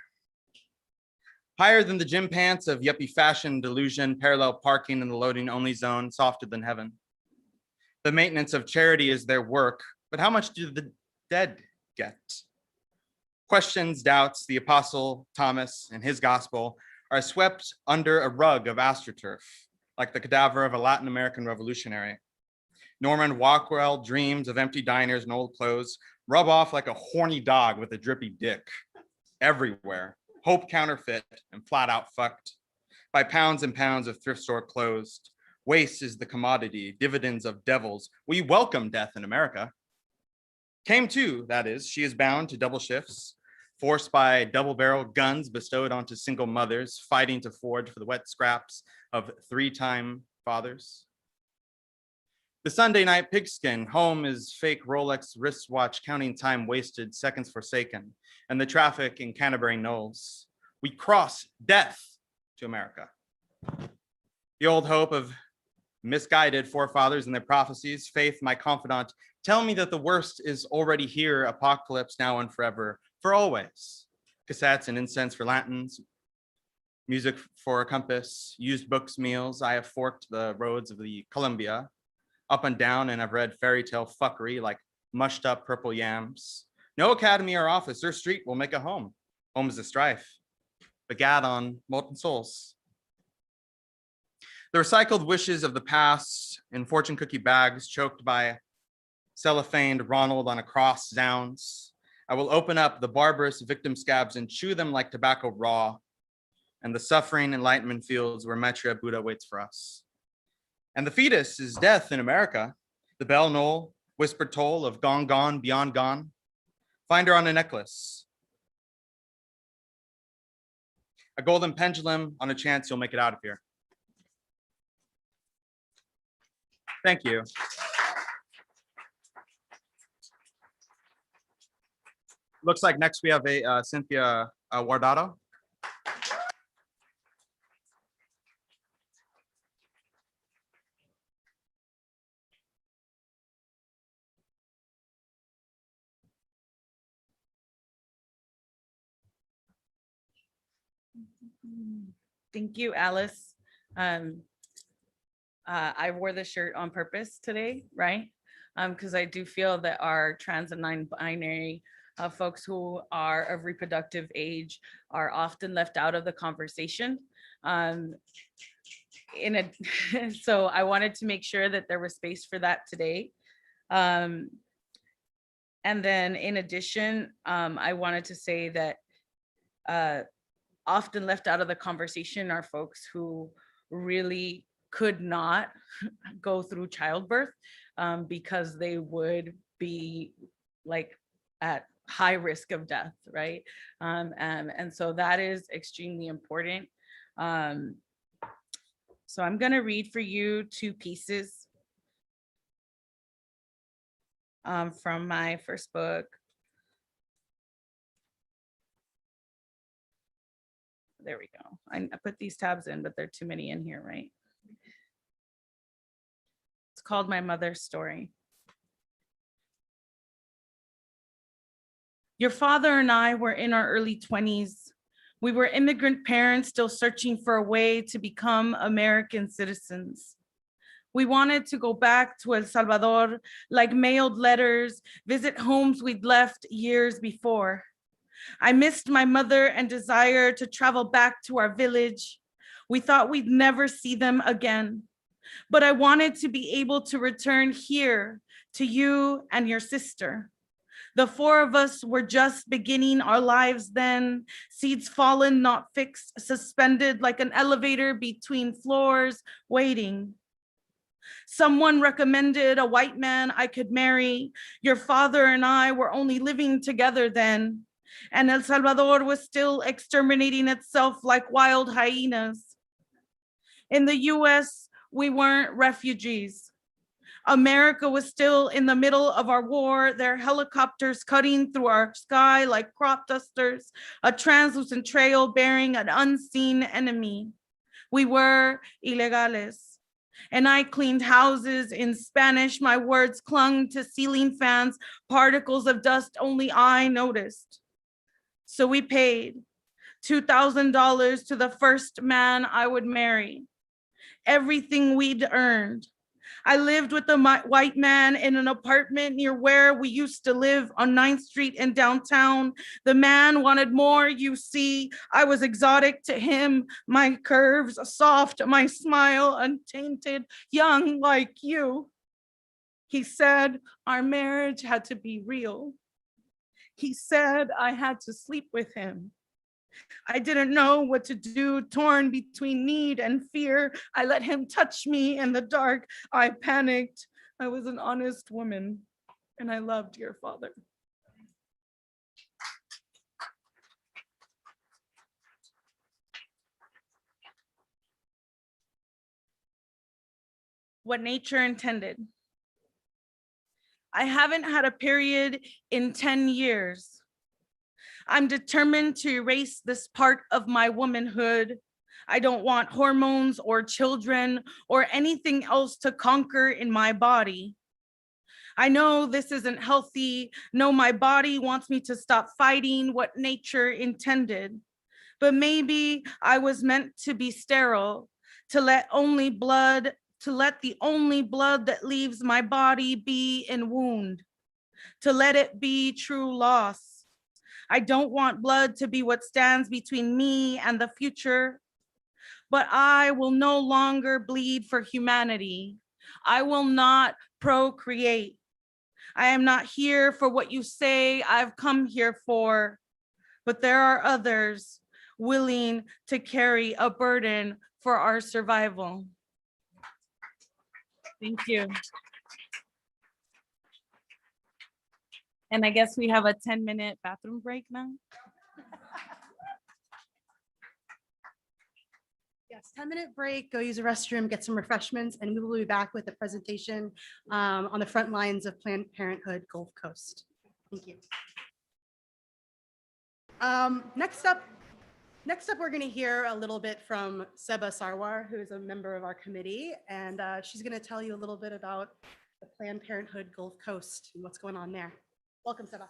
[SPEAKER 9] Higher than the gym pants of yuppie fashion delusion, parallel parking in the loading only zone, softer than heaven. The maintenance of charity is their work, but how much do the dead get? Questions, doubts, the apostle Thomas and his gospel are swept under a rug of astroturf, like the cadaver of a Latin American revolutionary. Norman Rockwell dreams of empty diners and old clothes, rub off like a horny dog with a drippy dick. Everywhere, hope counterfeit and flat out fucked by pounds and pounds of thrift store closed. Waste is the commodity, dividends of devils. We welcome death in America. Came to, that is, she is bound to double shifts, forced by double-barrel guns bestowed onto single mothers, fighting to forage for the wet scraps of three-time fathers. The Sunday night pigskin, home is fake Rolex wristwatch, counting time wasted, seconds forsaken, and the traffic in Canterbury Knolls. We cross death to America. The old hope of misguided forefathers and their prophecies, faith, my confidant, tell me that the worst is already here, apocalypse now and forever, for always. Cassettes and incense for lanterns, music for a compass, used books, meals. I have forked the roads of the Columbia, up and down, and I've read fairy tale fuckery like mushed up purple yams. No academy or office or street will make a home. Home is a strife, begat on molten souls. The recycled wishes of the past in fortune cookie bags choked by cellophaned Ronald on a cross, zounds. I will open up the barbarous victim scabs and chew them like tobacco raw, and the suffering enlightenment fields where Maitreya Buddha waits for us. And the fetus is death in America, the bell knoll, whispered toll of gone, gone, beyond gone. Find her on a necklace. A golden pendulum on a chance you'll make it out of here. Thank you. Looks like next we have a Cynthia Guardado.
[SPEAKER 3] Thank you, Alice. I wore the shirt on purpose today, right? Because I do feel that our trans and non-binary folks who are of reproductive age are often left out of the conversation. So I wanted to make sure that there was space for that today. And then in addition, I wanted to say that often left out of the conversation are folks who really could not go through childbirth because they would be like at high risk of death, right? And so that is extremely important. So I'm gonna read for you two pieces from my first book. There we go. I put these tabs in, but there are too many in here, right? It's called My Mother's Story. Your father and I were in our early 20s. We were immigrant parents still searching for a way to become American citizens. We wanted to go back to El Salvador, like mailed letters, visit homes we'd left years before. I missed my mother and desired to travel back to our village. We thought we'd never see them again, but I wanted to be able to return here to you and your sister. The four of us were just beginning our lives then, seeds fallen, not fixed, suspended like an elevator between floors, waiting. Someone recommended a white man I could marry. Your father and I were only living together then, and El Salvador was still exterminating itself like wild hyenas. In the US, we weren't refugees. America was still in the middle of our war, their helicopters cutting through our sky like crop dusters, a translucent trail bearing an unseen enemy. We were ilegales. And I cleaned houses in Spanish. My words clung to ceiling fans, particles of dust only I noticed. So we paid $2,000 to the first man I would marry. Everything we'd earned. I lived with a white man in an apartment near where we used to live on 9th Street in downtown. The man wanted more, you see. I was exotic to him, my curves soft, my smile untainted, young like you. He said our marriage had to be real. He said I had to sleep with him. I didn't know what to do, torn between need and fear. I let him touch me in the dark. I panicked. I was an honest woman, and I loved your father. What nature intended. I haven't had a period in 10 years. I'm determined to erase this part of my womanhood. I don't want hormones or children or anything else to conquer in my body. I know this isn't healthy. No, my body wants me to stop fighting what nature intended. But maybe I was meant to be sterile, to let the only blood that leaves my body be in wound, to let it be true loss. I don't want blood to be what stands between me and the future, but I will no longer bleed for humanity. I will not procreate.
[SPEAKER 10] I am not here for what you say I've come here for, but there are others willing to carry a burden for our survival. Thank you. And I guess we have a 10-minute bathroom break now.
[SPEAKER 2] Yes, 10-minute break, go use a restroom, get some refreshments, and we will be back with a presentation on the front lines of Planned Parenthood Gulf Coast. Thank you. Next up, we're going to hear a little bit from Seba Sarwar, who is a member of our committee, and she's going to tell you a little bit about the Planned Parenthood Gulf Coast and what's going on there. Welcome, Seba.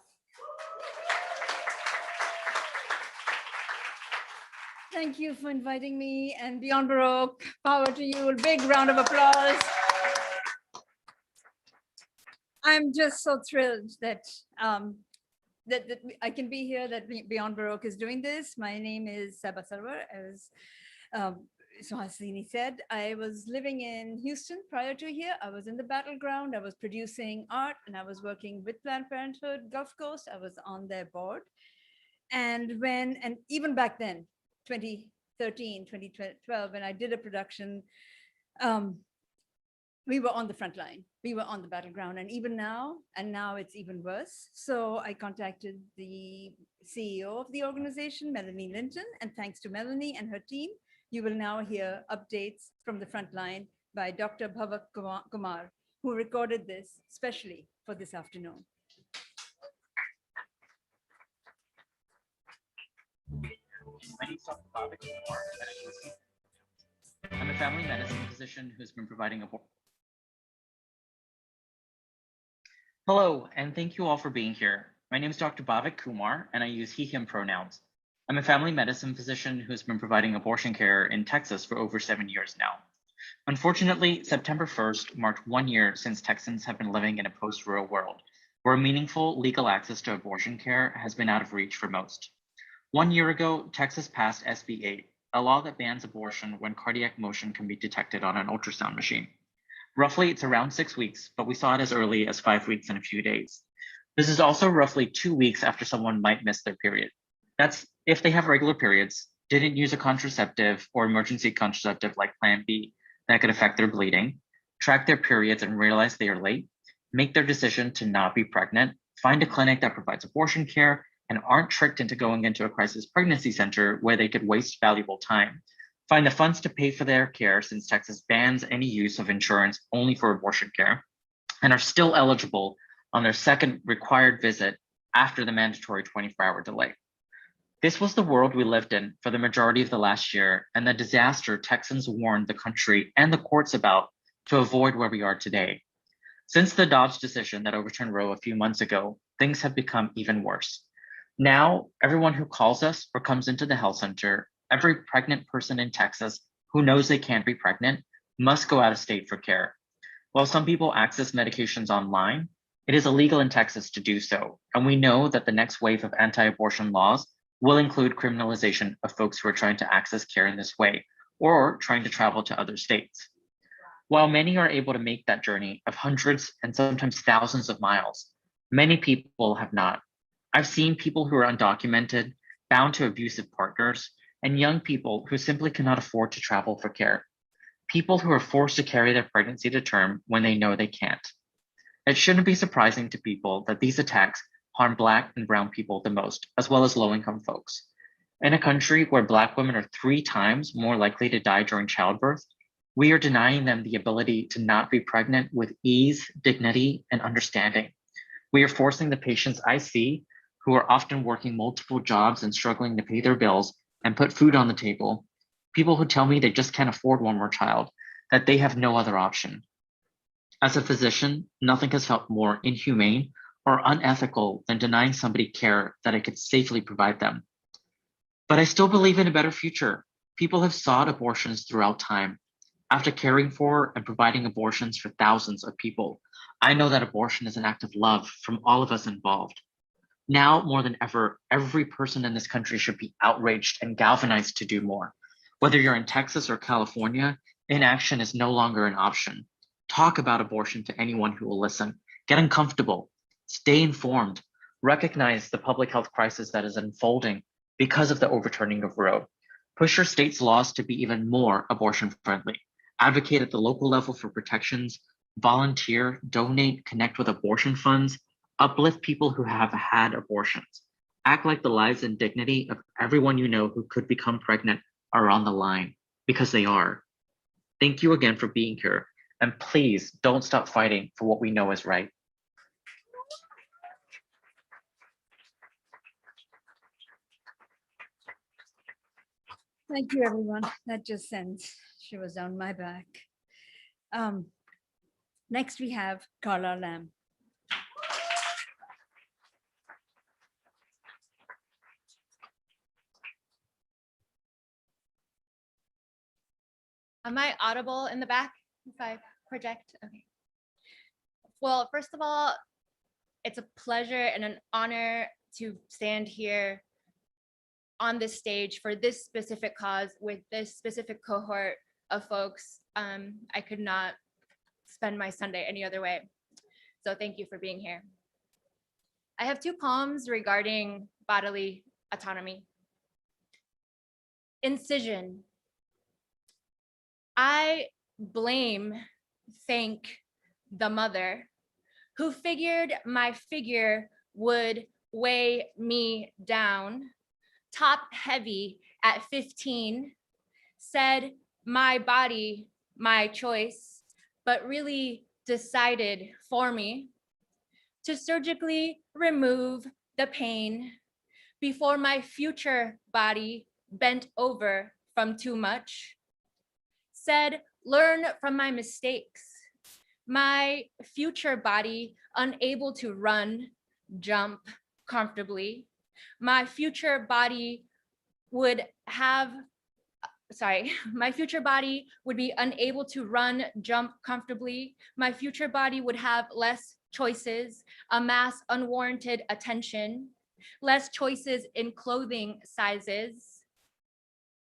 [SPEAKER 11] Thank you for inviting me, and Beyond Baroque, power to you. A big round of applause. I'm just so thrilled that that I can be here, that Beyond Baroque is doing this. My name is Seba Sarwar, as Suhasini said. I was living in Houston prior to here. I was in the battleground. I was producing art, and I was working with Planned Parenthood Gulf Coast. I was on their board. And even back then, 2013, 2012, when I did a production, we were on the front line. We were on the battleground, and even now, and now it's even worse. So I contacted the CEO of the organization, Melanie Linton, and thanks to Melanie and her team, you will now hear updates from the front line by Dr. Bhavak Kumar, who recorded this specially for this afternoon.
[SPEAKER 12] My name is Dr. Bhavak Kumar, and I'm a family medicine physician who's been providing abortion. Hello, and thank you all for being here. My name is Dr. Bhavak Kumar, and I use he, him pronouns. I'm a family medicine physician who's been providing abortion care in Texas for over 7 years now. Unfortunately, September 1st marked 1 year since Texans have been living in a post-Roe world, where meaningful legal access to abortion care has been out of reach for most. 1 year ago, Texas passed SB 8, a law that bans abortion when cardiac motion can be detected on an ultrasound machine. Roughly, it's around 6 weeks, but we saw it as early as 5 weeks and a few days. This is also roughly 2 weeks after someone might miss their period. That's if they have regular periods, didn't use a contraceptive or emergency contraceptive like Plan B that could affect their bleeding, track their periods and realize they are late, make their decision to not be pregnant, find a clinic that provides abortion care, and aren't tricked into going into a crisis pregnancy center where they could waste valuable time, find the funds to pay for their care since Texas bans any use of insurance only for abortion care, and are still eligible on their second required visit after the mandatory 24-hour delay. This was the world we lived in for the majority of the last year, and the disaster Texans warned the country and the courts about to avoid where we are today. Since the Dobbs decision that overturned Roe a few months ago, things have become even worse. Now, everyone who calls us or comes into the health center, every pregnant person in Texas who knows they can't be pregnant, must go out of state for care. While some people access medications online, it is illegal in Texas to do so, and we know that the next wave of anti-abortion laws will include criminalization of folks who are trying to access care in this way or trying to travel to other states. While many are able to make that journey of hundreds and sometimes thousands of miles, many people have not. I've seen people who are undocumented, bound to abusive partners, and young people who simply cannot afford to travel for care. People who are forced to carry their pregnancy to term when they know they can't. It shouldn't be surprising to people that these attacks harm Black and brown people the most, as well as low-income folks. In a country where Black women are 3 times more likely to die during childbirth, we are denying them the ability to not be pregnant with ease, dignity, and understanding. We are forcing the patients I see, who are often working multiple jobs and struggling to pay their bills and put food on the table, people who tell me they just can't afford one more child, that they have no other option. As a physician, nothing has felt more inhumane or unethical than denying somebody care that I could safely provide them. But I still believe in a better future. People have sought abortions throughout time. After caring for and providing abortions for thousands of people, I know that abortion is an act of love from all of us involved. Now more than ever, every person in this country should be outraged and galvanized to do more. Whether you're in Texas or California, inaction is no longer an option. Talk about abortion to anyone who will listen. Get uncomfortable. Stay informed. Recognize the public health crisis that is unfolding because of the overturning of Roe. Push your state's laws to be even more abortion friendly. Advocate at the local level for protections. Volunteer, donate, connect with abortion funds. Uplift people who have had abortions. Act like the lives and dignity of everyone you know who could become pregnant are on the line, because they are. Thank you again for being here, and please don't stop fighting for what we know is right.
[SPEAKER 11] Thank you, everyone. That just sends shivers down my back. Next, we have Karla Lamb.
[SPEAKER 13] Am I audible in the back if I project? Okay. Well, first of all, it's a pleasure and an honor to stand here on this stage for this specific cause with this specific cohort of folks. I could not spend my Sunday any other way. So thank you for being here. I have two poems regarding bodily autonomy. Incision. I thank the mother who figured my figure would weigh me down, top heavy at 15, said my body, my choice, but really decided for me to surgically remove the pain before my future body bent over from too much. Said, learn from my mistakes. My future body unable to run, jump comfortably. My future body would be unable to run, jump comfortably. My future body would have less choices, amass unwarranted attention, less choices in clothing sizes.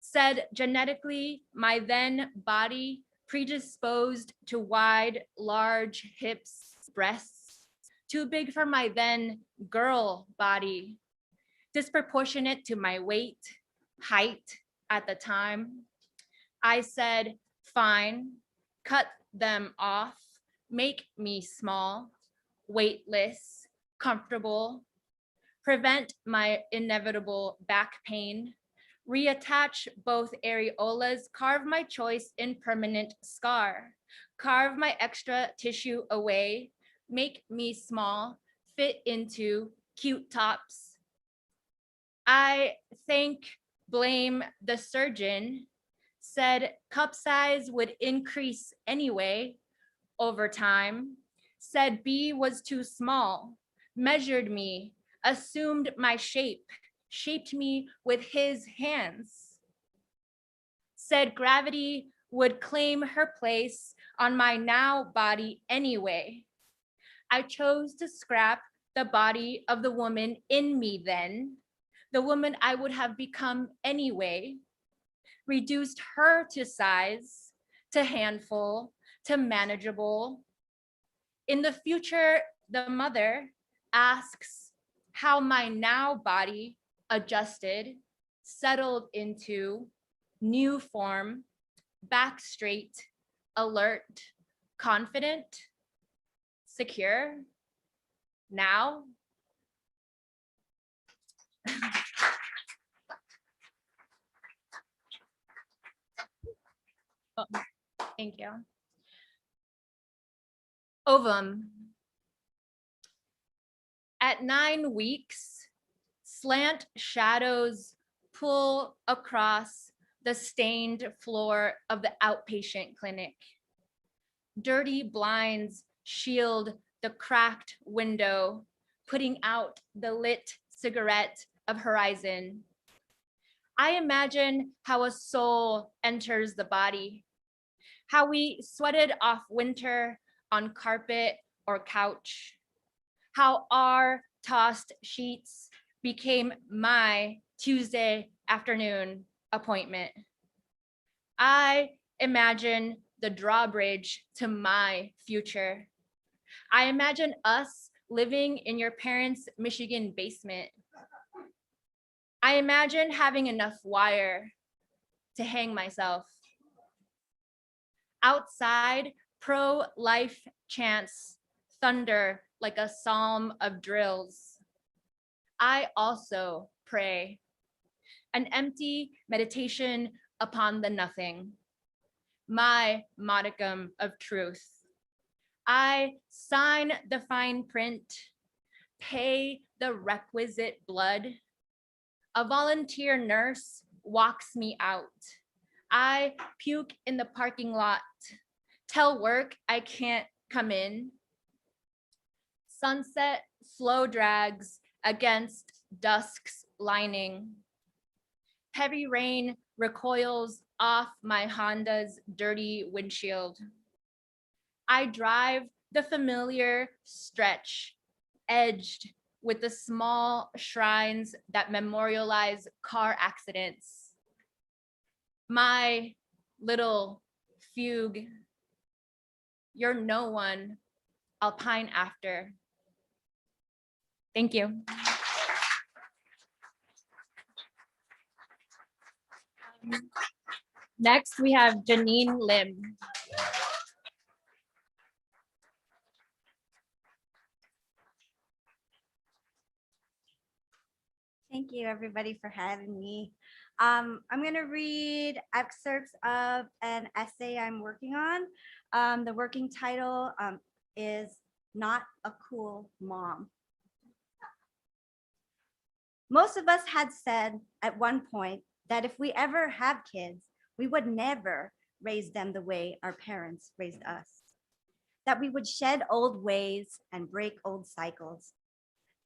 [SPEAKER 13] Said genetically, my then body predisposed to wide, large hips, breasts, too big for my then girl body, disproportionate to my weight, height at the time. I said, fine, cut them off, make me small, weightless, comfortable, prevent my inevitable back pain, reattach both areolas, carve my choice in permanent scar, carve my extra tissue away, make me small, fit into cute tops. I blame the surgeon, said cup size would increase anyway over time, said B was too small, measured me, assumed my shape, shaped me with his hands, said gravity would claim her place on my now body anyway. I chose to scrap the body of the woman in me then, the woman I would have become anyway, reduced her to size, to handful, to manageable. In the future, the mother asks how my now body adjusted, settled into new form, back straight, alert, confident, secure, now. Oh, thank you. Ovum. At 9 weeks, slant shadows pull across the stained floor of the outpatient clinic. Dirty blinds shield the cracked window, putting out the lit cigarette of horizon. I imagine how a soul enters the body, how we sweated off winter on carpet or couch, how our tossed sheets became my Tuesday afternoon appointment. I imagine the drawbridge to my future. I imagine us living in your parents' Michigan basement. I imagine having enough wire to hang myself. Outside, pro-life chants thunder like a psalm of drills. I also pray, an empty meditation upon the nothing, my modicum of truth. I sign the fine print, pay the requisite blood. A volunteer nurse walks me out. I puke in the parking lot, tell work I can't come in. Sunset slow drags against dusk's lining. Heavy rain recoils off my Honda's dirty windshield. I drive the familiar stretch, edged with the small shrines that memorialize car accidents. My little fugue, you're no one I'll pine after. Thank you. Next, we have Janine Lum.
[SPEAKER 14] Thank you, everybody, for having me. I'm going to read excerpts of an essay I'm working on. The working title is Not a Cool Mom. Most of us had said at one point that if we ever have kids, we would never raise them the way our parents raised us, that we would shed old ways and break old cycles.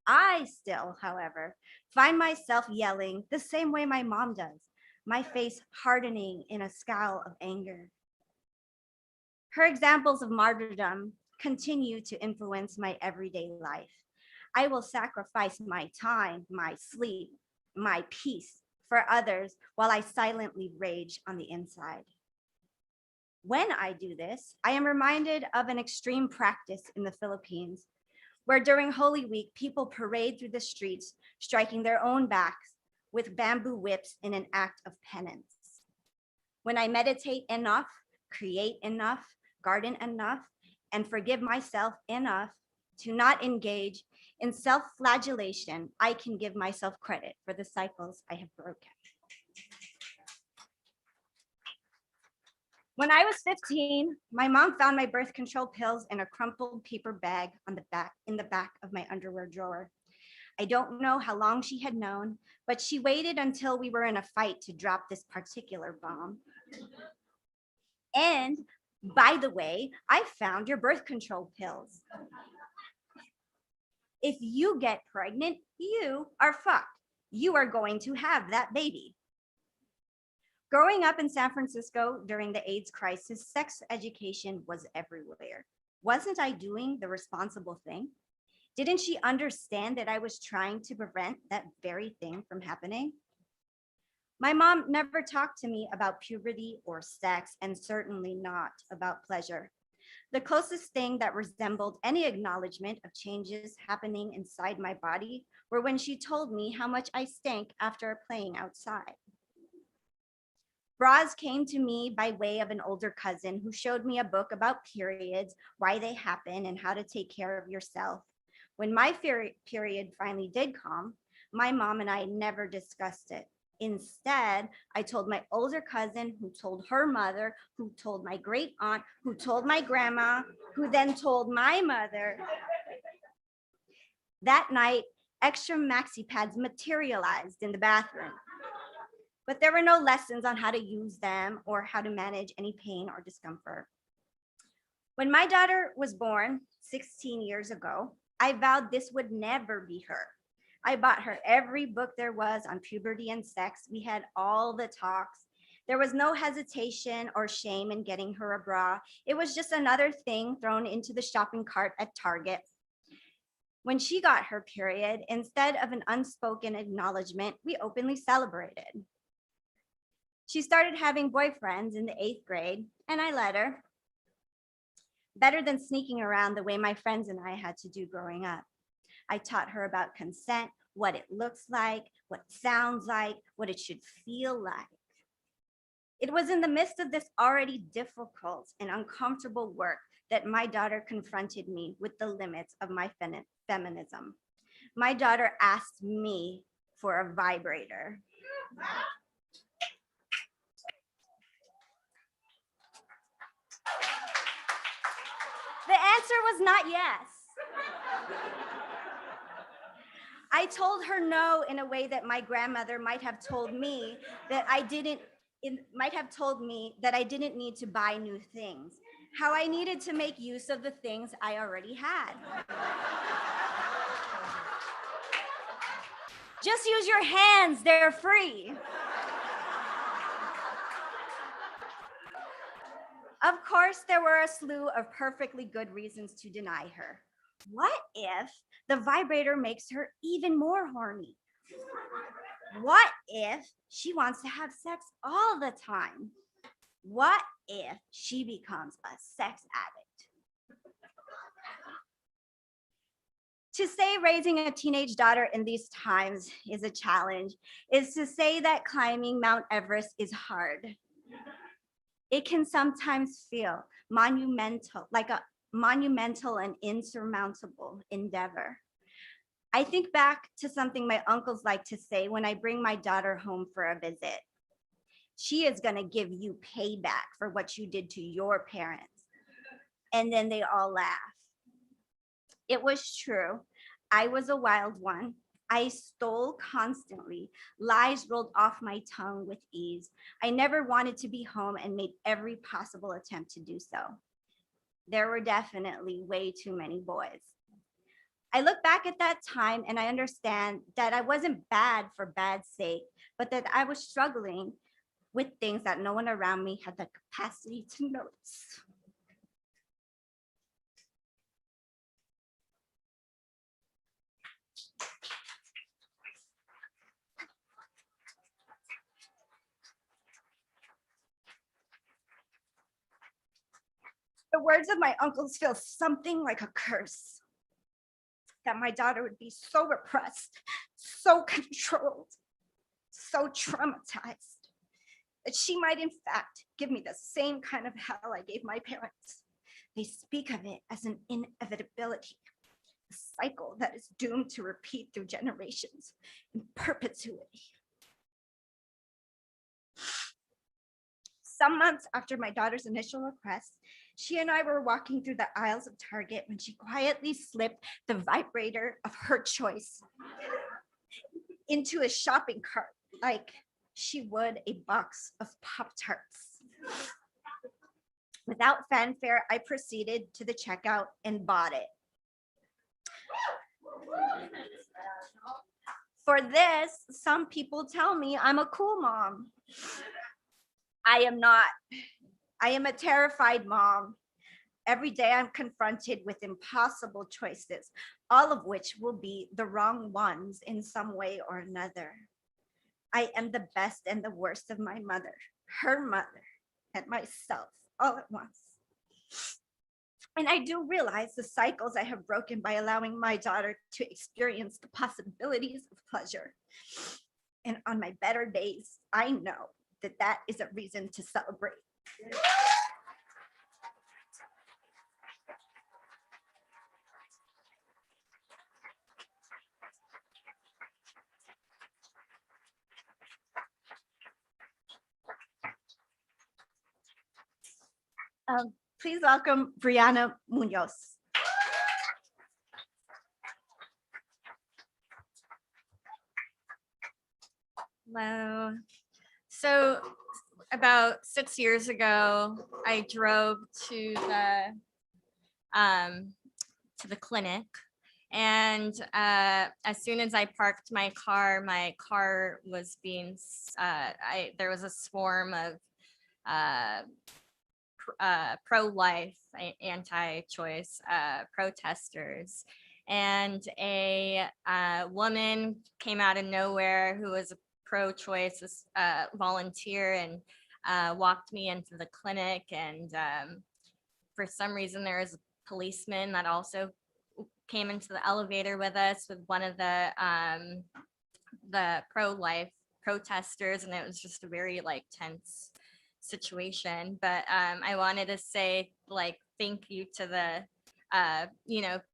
[SPEAKER 14] I still, however, find myself yelling the same way my mom does, my face hardening in a scowl of anger. Her examples of martyrdom continue to influence my everyday life. I will sacrifice my time, my sleep, my peace for others while I silently rage on the inside. When I do this, I am reminded of an extreme practice in the Philippines, where during Holy Week, people parade through the streets, striking their own backs with bamboo whips in an act of penance. When I meditate enough, create enough, garden enough, and forgive myself enough to not engage in self-flagellation, I can give myself credit for the cycles I have broken. When I was 15, my mom found my birth control pills in a crumpled paper bag in the back of my underwear drawer. I don't know how long she had known, but she waited until we were in a fight to drop this particular bomb. And by the way, I found your birth control pills. If you get pregnant, you are fucked. You are going to have that baby. Growing up in San Francisco during the AIDS crisis, sex education was everywhere. Wasn't I doing the responsible thing? Didn't she understand that I was trying to prevent that very thing from happening? My mom never talked to me about puberty or sex, and certainly not about pleasure. The closest thing that resembled any acknowledgement of changes happening inside my body were when she told me how much I stank after playing outside. Bras came to me by way of an older cousin who showed me a book about periods, why they happen, and how to take care of yourself. When my period finally did come, my mom and I never discussed it. Instead, I told my older cousin, who told her mother, who told my great aunt, who told my grandma, who then told my mother. That night, extra maxi pads materialized in the bathroom, but there were no lessons on how to use them or how to manage any pain or discomfort. When my daughter was born 16 years ago, I vowed this would never be her. I bought her every book there was on puberty and sex. We had all the talks. There was no hesitation or shame in getting her a bra. It was just another thing thrown into the shopping cart at Target. When she got her period, instead of an unspoken acknowledgement, we openly celebrated. She started having boyfriends in the 8th grade, and I let her. Better than sneaking around the way my friends and I had to do growing up. I taught her about consent, what it looks like, what it sounds like, what it should feel like. It was in the midst of this already difficult and uncomfortable work that my daughter confronted me with the limits of my feminism. My daughter asked me for a vibrator. The answer was not yes. I told her no in a way that my grandmother might have told me that I didn't need to buy new things, how I needed to make use of the things I already had. Just use your hands, they're free. Of course, there were a slew of perfectly good reasons to deny her. What if the vibrator makes her even more horny? What if she wants to have sex all the time? What if she becomes a sex addict? To say raising a teenage daughter in these times is a challenge is to say that climbing Mount Everest is hard. It can sometimes feel monumental, like a monumental and insurmountable endeavor. I think back to something my uncles like to say when I bring my daughter home for a visit. She is gonna give you payback for what you did to your parents. And then they all laugh. It was true. I was a wild one. I stole constantly. Lies rolled off my tongue with ease. I never wanted to be home and made every possible attempt to do so. There were definitely way too many boys. I look back at that time and I understand that I wasn't bad for bad sake, but that I was struggling with things that no one around me had the capacity to notice. The words of my uncles feel something like a curse. That my daughter would be so repressed, so controlled, so traumatized, that she might in fact give me the same kind of hell I gave my parents. They speak of it as an inevitability, a cycle that is doomed to repeat through generations in perpetuity. Some months after my daughter's initial request, she and I were walking through the aisles of Target when she quietly slipped the vibrator of her choice into a shopping cart like she would a box of Pop-Tarts. Without fanfare, I proceeded to the checkout and bought it. For this, some people tell me I'm a cool mom. I am not. I am a terrified mom. Every day I'm confronted with impossible choices, all of which will be the wrong ones in some way or another. I am the best and the worst of my mother, her mother, and myself all at once. And I do realize the cycles I have broken by allowing my daughter to experience the possibilities of pleasure. And on my better days, I know that that is a reason to celebrate. Please welcome Briana Muñoz.
[SPEAKER 5] Hello. So about 6 years ago, I drove to the clinic, and as soon as I parked my car was being there was a swarm of pro-life, anti-choice protesters, and a woman came out of nowhere who was a pro-choice volunteer and walked me into the clinic, and for some reason there was a policeman that also
[SPEAKER 15] came into the elevator with us with one of the pro-life protesters, and it was just a very like tense situation. But I wanted to say like thank you to the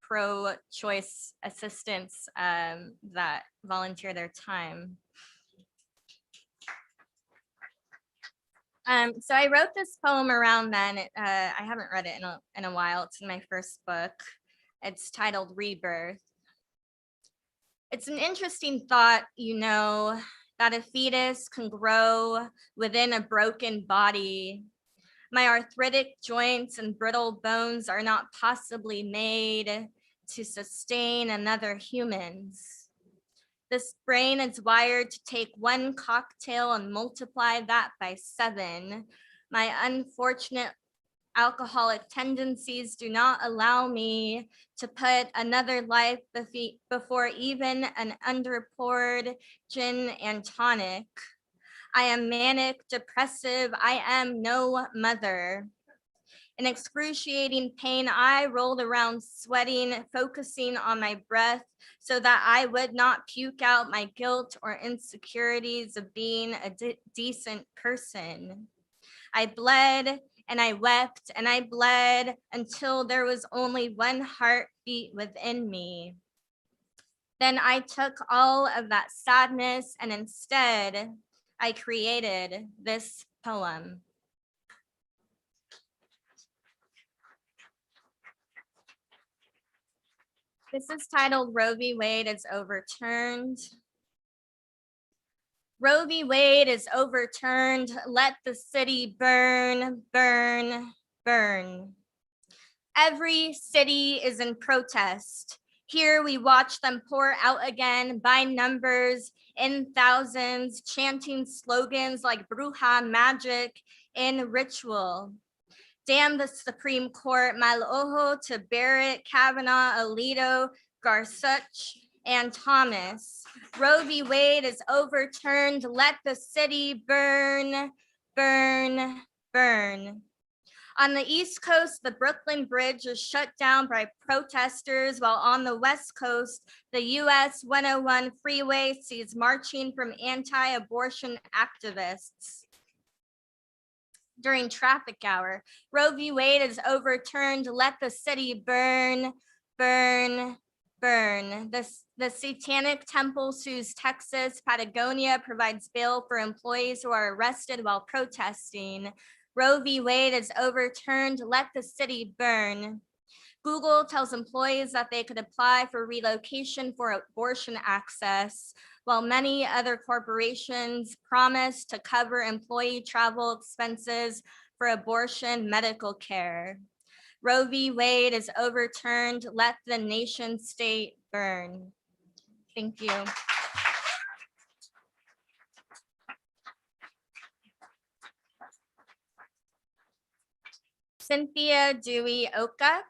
[SPEAKER 15] pro-choice assistants that volunteer their time. So I wrote this poem around then. I haven't read it in a while. It's in my first book. It's titled Rebirth. It's an interesting thought, that a fetus can grow within a broken body. My arthritic joints and brittle bones are not possibly made to sustain another human's. This brain is wired to take one cocktail and multiply that by 7. My unfortunate alcoholic tendencies do not allow me to put another life before even an underpoured gin and tonic. I am manic depressive. I am no mother. In excruciating pain, I rolled around sweating, focusing on my breath so that I would not puke out my guilt or insecurities of being a decent person. I bled and I wept and I bled until there was only one heartbeat within me. Then I took all of that sadness and instead I created this poem. This is titled Roe v. Wade is Overturned. Roe v. Wade is overturned. Let the city burn, burn, burn. Every city is in protest. Here we watch them pour out again by numbers in thousands, chanting slogans like bruja, magic, in ritual. Damn the Supreme Court, Mal'oho to Barrett, Kavanaugh, Alito, Gorsuch, and Thomas. Roe v. Wade is overturned. Let the city burn, burn, burn. On the East Coast, the Brooklyn Bridge is shut down by protesters, while on the West Coast, the US 101 freeway sees marching from anti-abortion activists. During traffic hour, Roe v. Wade is overturned. Let the city burn, burn, burn. The Satanic Temple sues Texas. Patagonia provides bail for employees who are arrested while protesting. Roe v. Wade is overturned. Let the city burn. Google tells employees that they could apply for relocation for abortion access, while many other corporations promise to cover employee travel expenses for abortion medical care. Roe v. Wade is overturned. Let the nation state burn. Thank you. Cynthia Dewey Oka.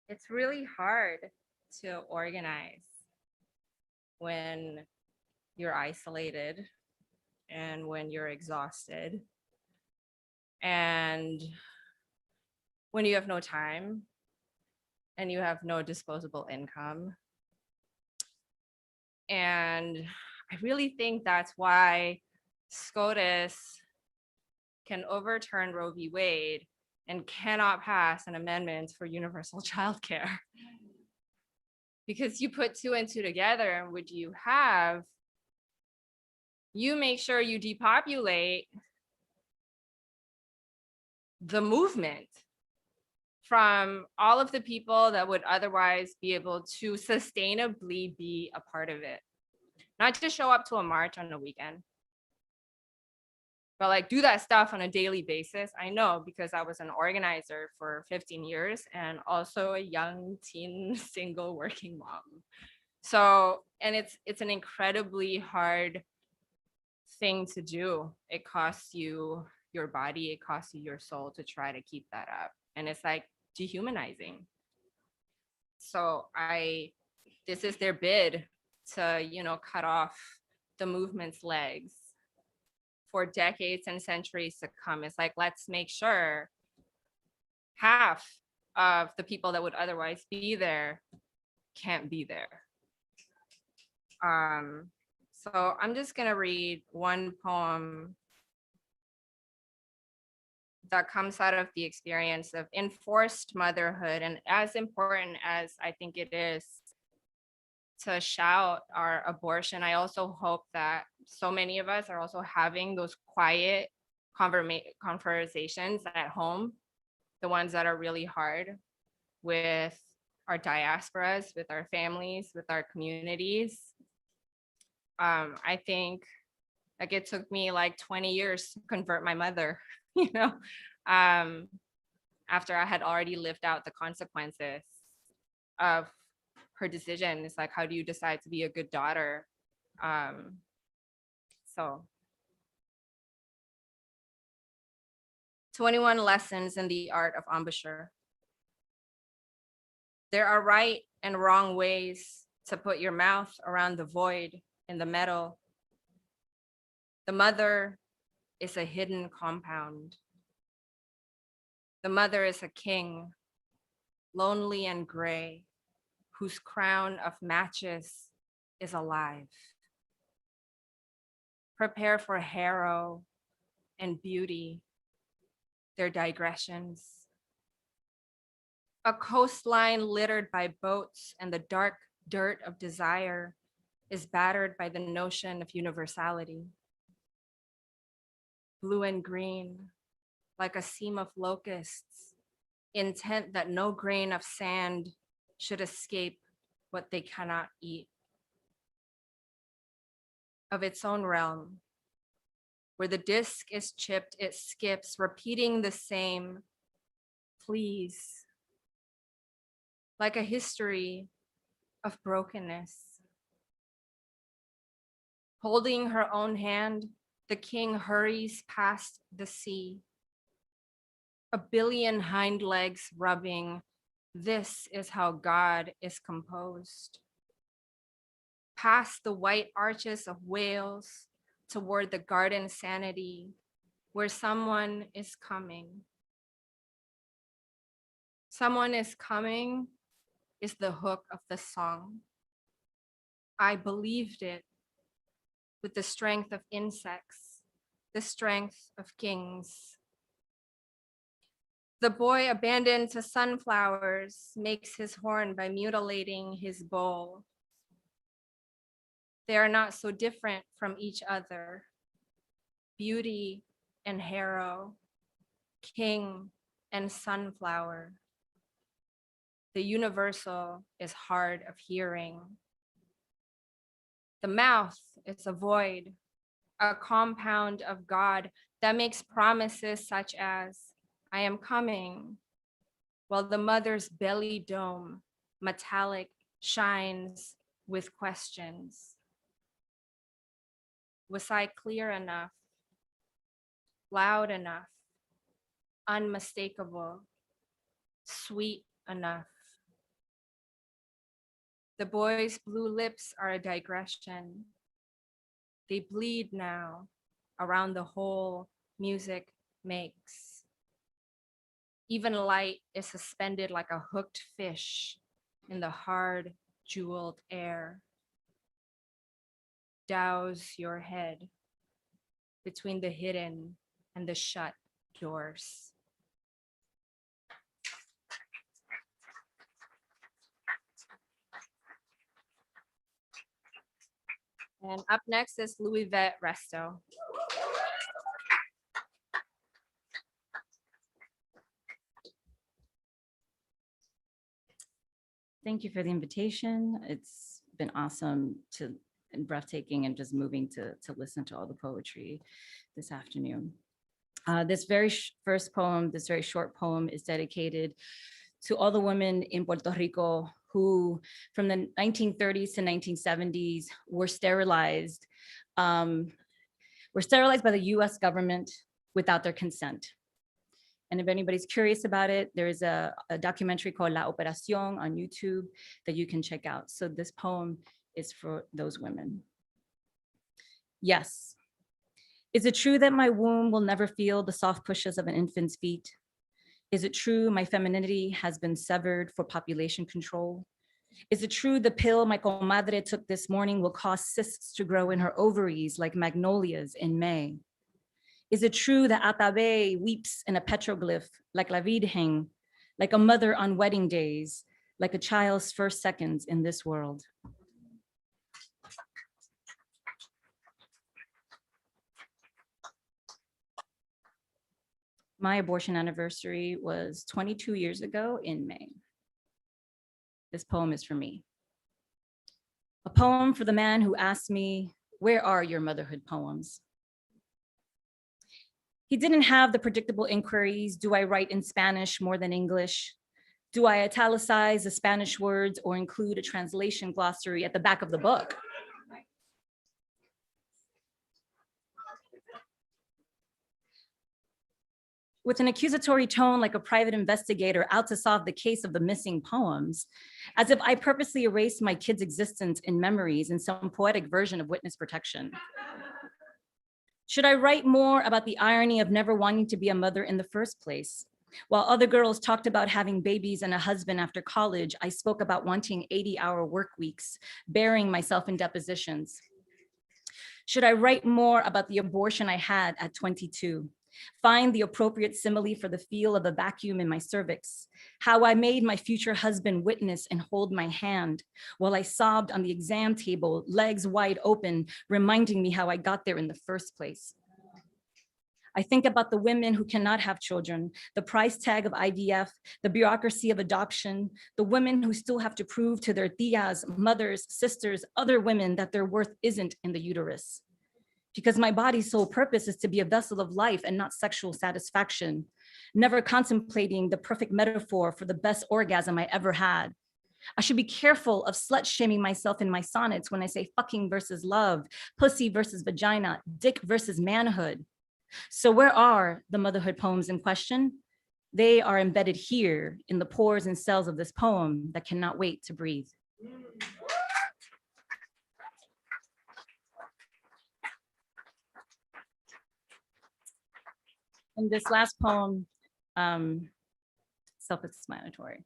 [SPEAKER 16] It's really hard to organize when you're isolated and when you're exhausted and when you have no time and you have no disposable income. And I really think that's why SCOTUS can overturn Roe v. Wade and cannot pass an amendment for universal childcare. Because you put 2 and 2 together, and what you have, you make sure you depopulate the movement from all of the people that would otherwise be able to sustainably be a part of it. Not just show up to a march on the weekend, but like do that stuff on a daily basis. I know because I was an organizer for 15 years and also a young teen single working mom. So, and it's an incredibly hard thing to do. It costs you your body, it costs you your soul to try to keep that up. And it's like dehumanizing. So I this is their bid to, you know, cut off the movement's legs for decades and centuries to come. It's like, let's make sure half of the people that would otherwise be there can't be there. So I'm just gonna read one poem that comes out of the experience of enforced motherhood. And as important as I think it is to shout our abortion, I also hope that so many of us are also having those quiet conversations at home, the ones that are really hard, with our diasporas, with our families, with our communities. I think like it took me like 20 years to convert my mother, you know, after I had already lived out the consequences of her decision. It's like, how do you decide to be a good daughter? So 21 lessons in the art of embouchure. There are right and wrong ways to put your mouth around the void in the metal. The mother is a hidden compound. The mother is a king, lonely and gray, whose crown of matches is alive. Prepare for harrow and beauty, their digressions. A coastline littered by boats and the dark dirt of desire is battered by the notion of universality. Blue and green, like a seam of locusts, intent that no grain of sand should escape what they cannot eat. Of its own realm, where the disc is chipped, it skips, repeating the same, please, like a history of brokenness. Holding her own hand, the king hurries past the sea. A billion hind legs rubbing, this is how God is composed. Past the white arches of whales toward the garden sanity, where someone is coming. Someone is coming is the hook of the song. I believed it with the strength of insects, the strength of kings. The boy abandoned to sunflowers makes his horn by mutilating his bowl. They are not so different from each other. Beauty and harrow, king and sunflower. The universal is hard of hearing. The mouth is a void, a compound of God that makes promises such as, I am coming, while the mother's belly dome, metallic, shines with questions. Was I clear enough, loud enough, unmistakable, sweet enough? The boy's blue lips are a digression. They bleed now around the hole music makes. Even light is suspended like a hooked fish in the hard, jeweled air. Douse your head between the hidden and the shut doors. And up next is Luivette Resto.
[SPEAKER 17] Thank you for the invitation. It's been awesome and breathtaking and just moving to listen to all the poetry this afternoon. This very first poem, this very short poem is dedicated to all the women in Puerto Rico who from the 1930s to 1970s were sterilized by the US government without their consent. And if anybody's curious about it, there is a documentary called La Operación on YouTube that you can check out. So this poem is for those women. Yes. Is it true that my womb will never feel the soft pushes of an infant's feet? Is it true my femininity has been severed for population control? Is it true the pill my comadre took this morning will cause cysts to grow in her ovaries like magnolias in May? Is it true that Atabe weeps in a petroglyph like La Virgen, like a mother on wedding days, like a child's first seconds in this world? My abortion anniversary was 22 years ago in May. This poem is for me. A poem for the man who asked me, where are your motherhood poems? He didn't have the predictable inquiries. Do I write in Spanish more than English? Do I italicize the Spanish words or include a translation glossary at the back of the book? With an accusatory tone like a private investigator out to solve the case of the missing poems, as if I purposely erased my kid's existence in memories in some poetic version of witness protection. Should I write more about the irony of never wanting to be a mother in the first place? While other girls talked about having babies and a husband after college, I spoke about wanting 80-hour work weeks, burying myself in depositions. Should I write more about the abortion I had at 22? Find the appropriate simile for the feel of a vacuum in my cervix, how I made my future husband witness and hold my hand while I sobbed on the exam table, legs wide open, reminding me how I got there in the first place. I think about the women who cannot have children, the price tag of IVF, the bureaucracy of adoption, the women who still have to prove to their tias, mothers, sisters, other women that their worth isn't in the uterus. Because my body's sole purpose is to be a vessel of life and not sexual satisfaction, never contemplating the perfect metaphor for the best orgasm I ever had. I should be careful of slut-shaming myself in my sonnets when I say fucking versus love, pussy versus vagina, dick versus manhood. So where are the motherhood poems in question? They are embedded here in the pores and cells of this poem that cannot wait to breathe. And this last poem, self-explanatory.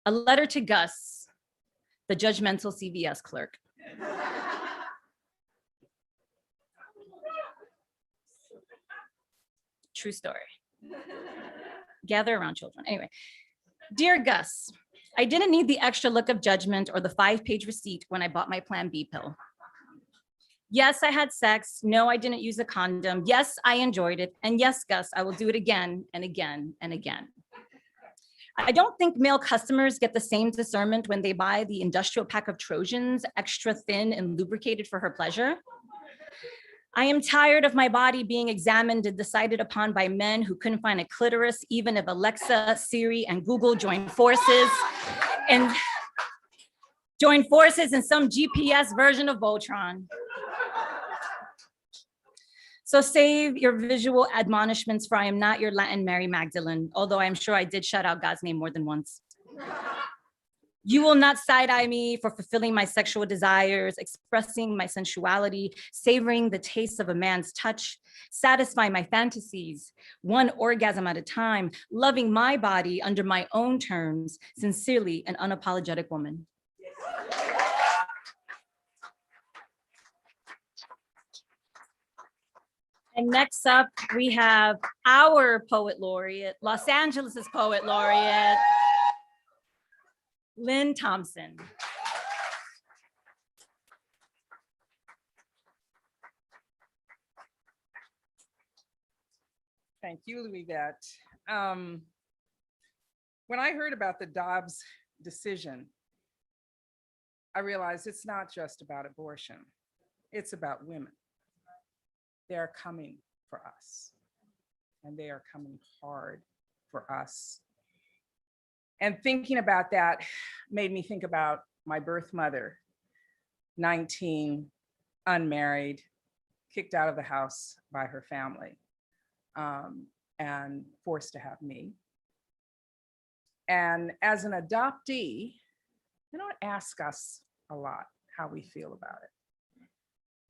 [SPEAKER 17] A letter to Gus, the judgmental CVS clerk. True story. Gather around, children. Anyway, dear Gus, I didn't need the extra look of judgment or the 5-page receipt when I bought my Plan B pill. Yes, I had sex. No, I didn't use a condom. Yes, I enjoyed it. And yes, Gus, I will do it again and again and again. I don't think male customers get the same discernment when they buy the industrial pack of Trojans, extra thin and lubricated for her pleasure. I am tired of my body being examined and decided upon by men who couldn't find a clitoris, even if Alexa, Siri, and Google joined forces in some GPS version of Voltron. So save your visual admonishments, for I am not your Latin Mary Magdalene, although I'm sure I did shout out God's name more than once. You will not side-eye me for fulfilling my sexual desires, expressing my sensuality, savoring the taste of a man's touch, satisfying my fantasies, one orgasm at a time, loving my body under my own terms, sincerely an unapologetic woman. And next up, we have our poet laureate, Los Angeles's poet laureate, Lynne Thompson.
[SPEAKER 18] Thank you, Luivette. When I heard about the Dobbs decision, I realized it's not just about abortion, it's about women. They're coming for us, and they are coming hard for us. And thinking about that made me think about my birth mother, 19, unmarried, kicked out of the house by her family. And and forced to have me. And as an adoptee, they don't ask us a lot how we feel about it.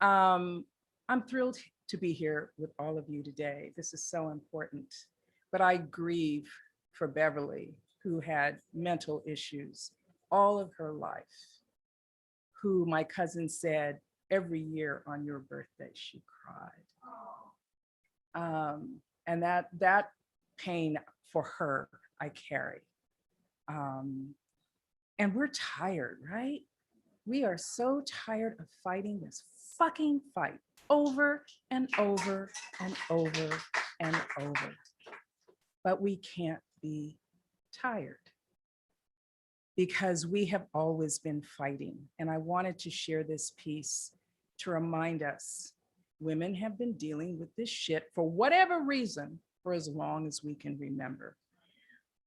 [SPEAKER 18] I'm thrilled to be here with all of you today. This is so important, but I grieve for Beverly, who had mental issues all of her life, who my cousin said every year on your birthday, she cried. And that pain for her, I carry. And we're tired, right? We are so tired of fighting this fucking fight over and over and over and over. But we can't be tired because we have always been fighting. And I wanted to share this piece to remind us, women have been dealing with this shit for whatever reason for as long as we can remember.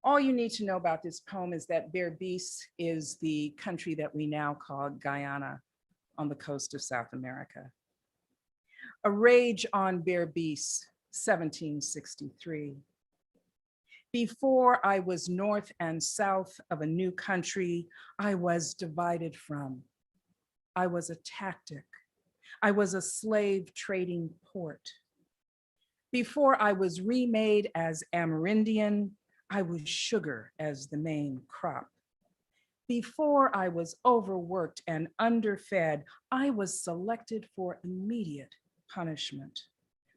[SPEAKER 18] All you need to know about this poem is that Berbice is the country that we now call Guyana on the coast of South America. A rage on Berbice, 1763. Before I was north and south of a new country, I was divided from. I was a tactic. I was a slave trading port. Before I was remade as Amerindian, I was sugar as the main crop. Before I was overworked and underfed, I was selected for immediate punishment,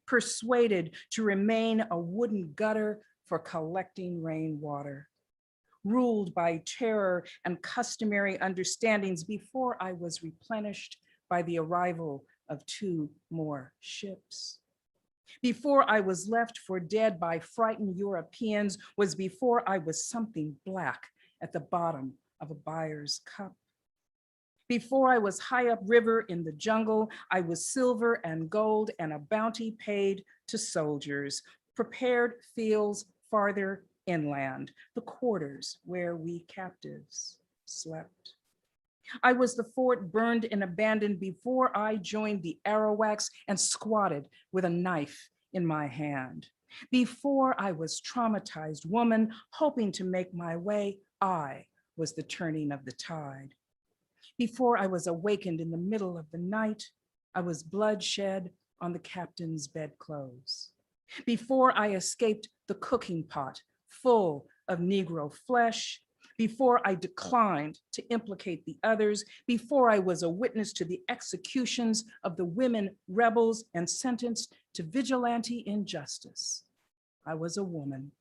[SPEAKER 18] persuaded to remain a wooden gutter for collecting rainwater, ruled by terror and customary understandings before I was replenished by the arrival of 2 more ships. Before I was left for dead by frightened Europeans was before I was something black at the bottom of a buyer's cup. Before I was high up river in the jungle, I was silver and gold and a bounty paid to soldiers, prepared fields farther inland, the quarters where we captives slept. I was the fort burned and abandoned before I joined the Arawaks and squatted with a knife in my hand. Before I was traumatized woman hoping to make my way, I was the turning of the tide. Before I was awakened in the middle of the night, I was bloodshed on the captain's bedclothes. Before I escaped the cooking pot full of Negro flesh, before I declined to implicate the others, before I was a witness to the executions of the women rebels and sentenced to vigilante injustice, I was a woman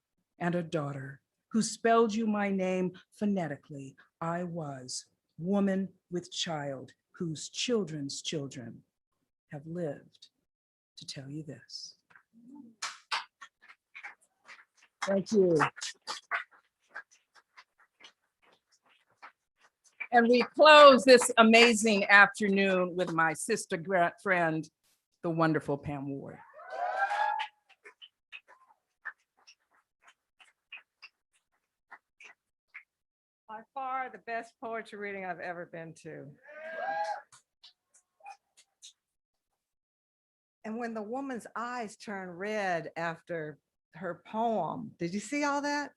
[SPEAKER 18] and a daughter who spelled you my name phonetically. I was woman with child whose children's children have lived to tell you this. Thank you. And we close this amazing afternoon with my sister friend, the wonderful Pam Ward.
[SPEAKER 7] By far the best poetry reading I've ever been to. And when the woman's eyes turn red after her poem, did you see all that?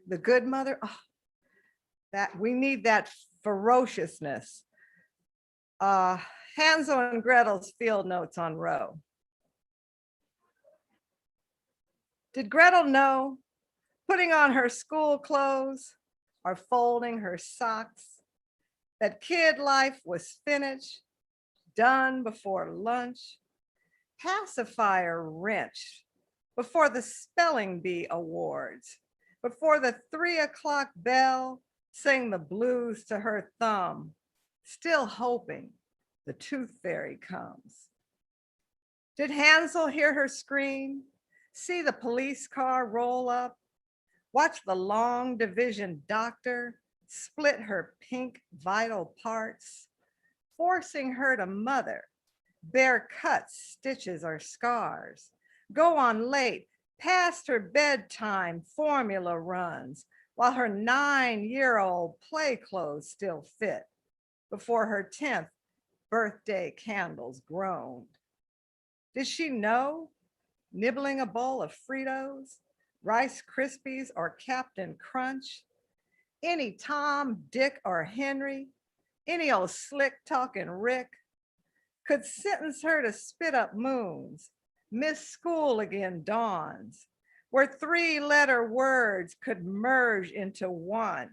[SPEAKER 7] The good mother, oh, that we need that ferociousness. Hansel and Gretel's field notes on Roe. Did Gretel know putting on her school clothes or folding her socks that kid life was finished, done before lunch, pacifier wrenched before the spelling bee awards, before the 3 o'clock bell sang the blues to her thumb, still hoping the tooth fairy comes? Did Hansel hear her scream, see the police car roll up, watch the long division doctor split her pink vital parts, forcing her to mother, bear cuts, stitches, or scars, go on late, past her bedtime formula runs, while her 9-year-old play clothes still fit, before her 10th birthday candles groaned? Did she know, nibbling a bowl of Fritos,
[SPEAKER 8] Rice Krispies or Captain Crunch, any Tom, Dick, or Henry, any old slick talking Rick, could sentence her to spit up moons, miss school again dawns, where three-letter words could merge into one.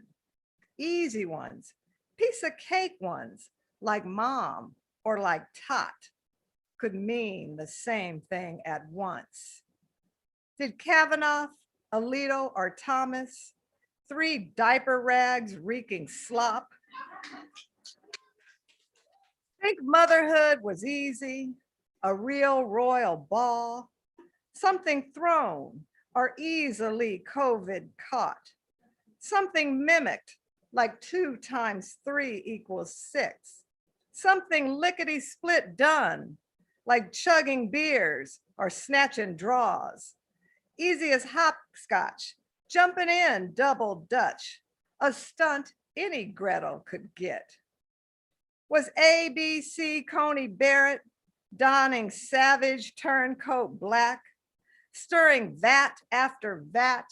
[SPEAKER 8] Easy ones, piece of cake ones, like mom or like tot, could mean the same thing at once. Did Kavanaugh, Alito, or Thomas, three diaper rags reeking slop, think motherhood was easy, a real royal ball, something thrown or easily COVID caught, something mimicked like 2 × 3 = 6, something lickety split done like chugging beers or snatching draws, easy as hopscotch, jumping in double Dutch, a stunt any Gretel could get. Was ABC Coney Barrett donning savage turncoat black, stirring vat after vat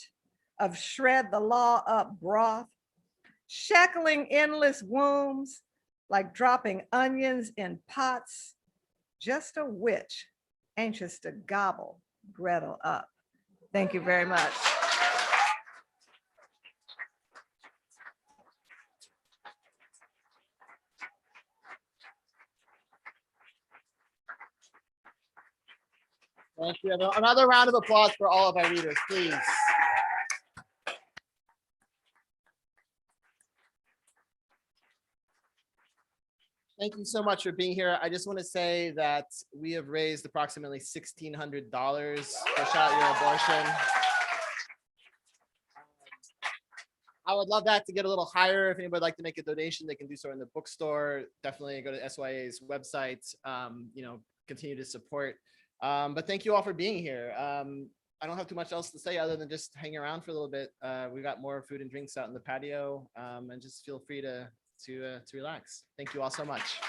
[SPEAKER 8] of shred the law up broth, shackling endless wombs like dropping onions in pots, just a witch anxious to gobble Gretel up. Thank you very much.
[SPEAKER 1] Thank you. Another round of applause for all of our readers, please. Thank you so much for being here. I just want to say that we have raised approximately $1,600 for Shout Your Abortion. I would love that to get a little higher. If anybody would like to make a donation, they can do so in the bookstore. Definitely go to SYA's website, continue to support. But thank you all for being here. I don't have too much else to say other than just hang around for a little bit. We've got more food and drinks out in the patio, and just feel free to relax. Thank you all so much.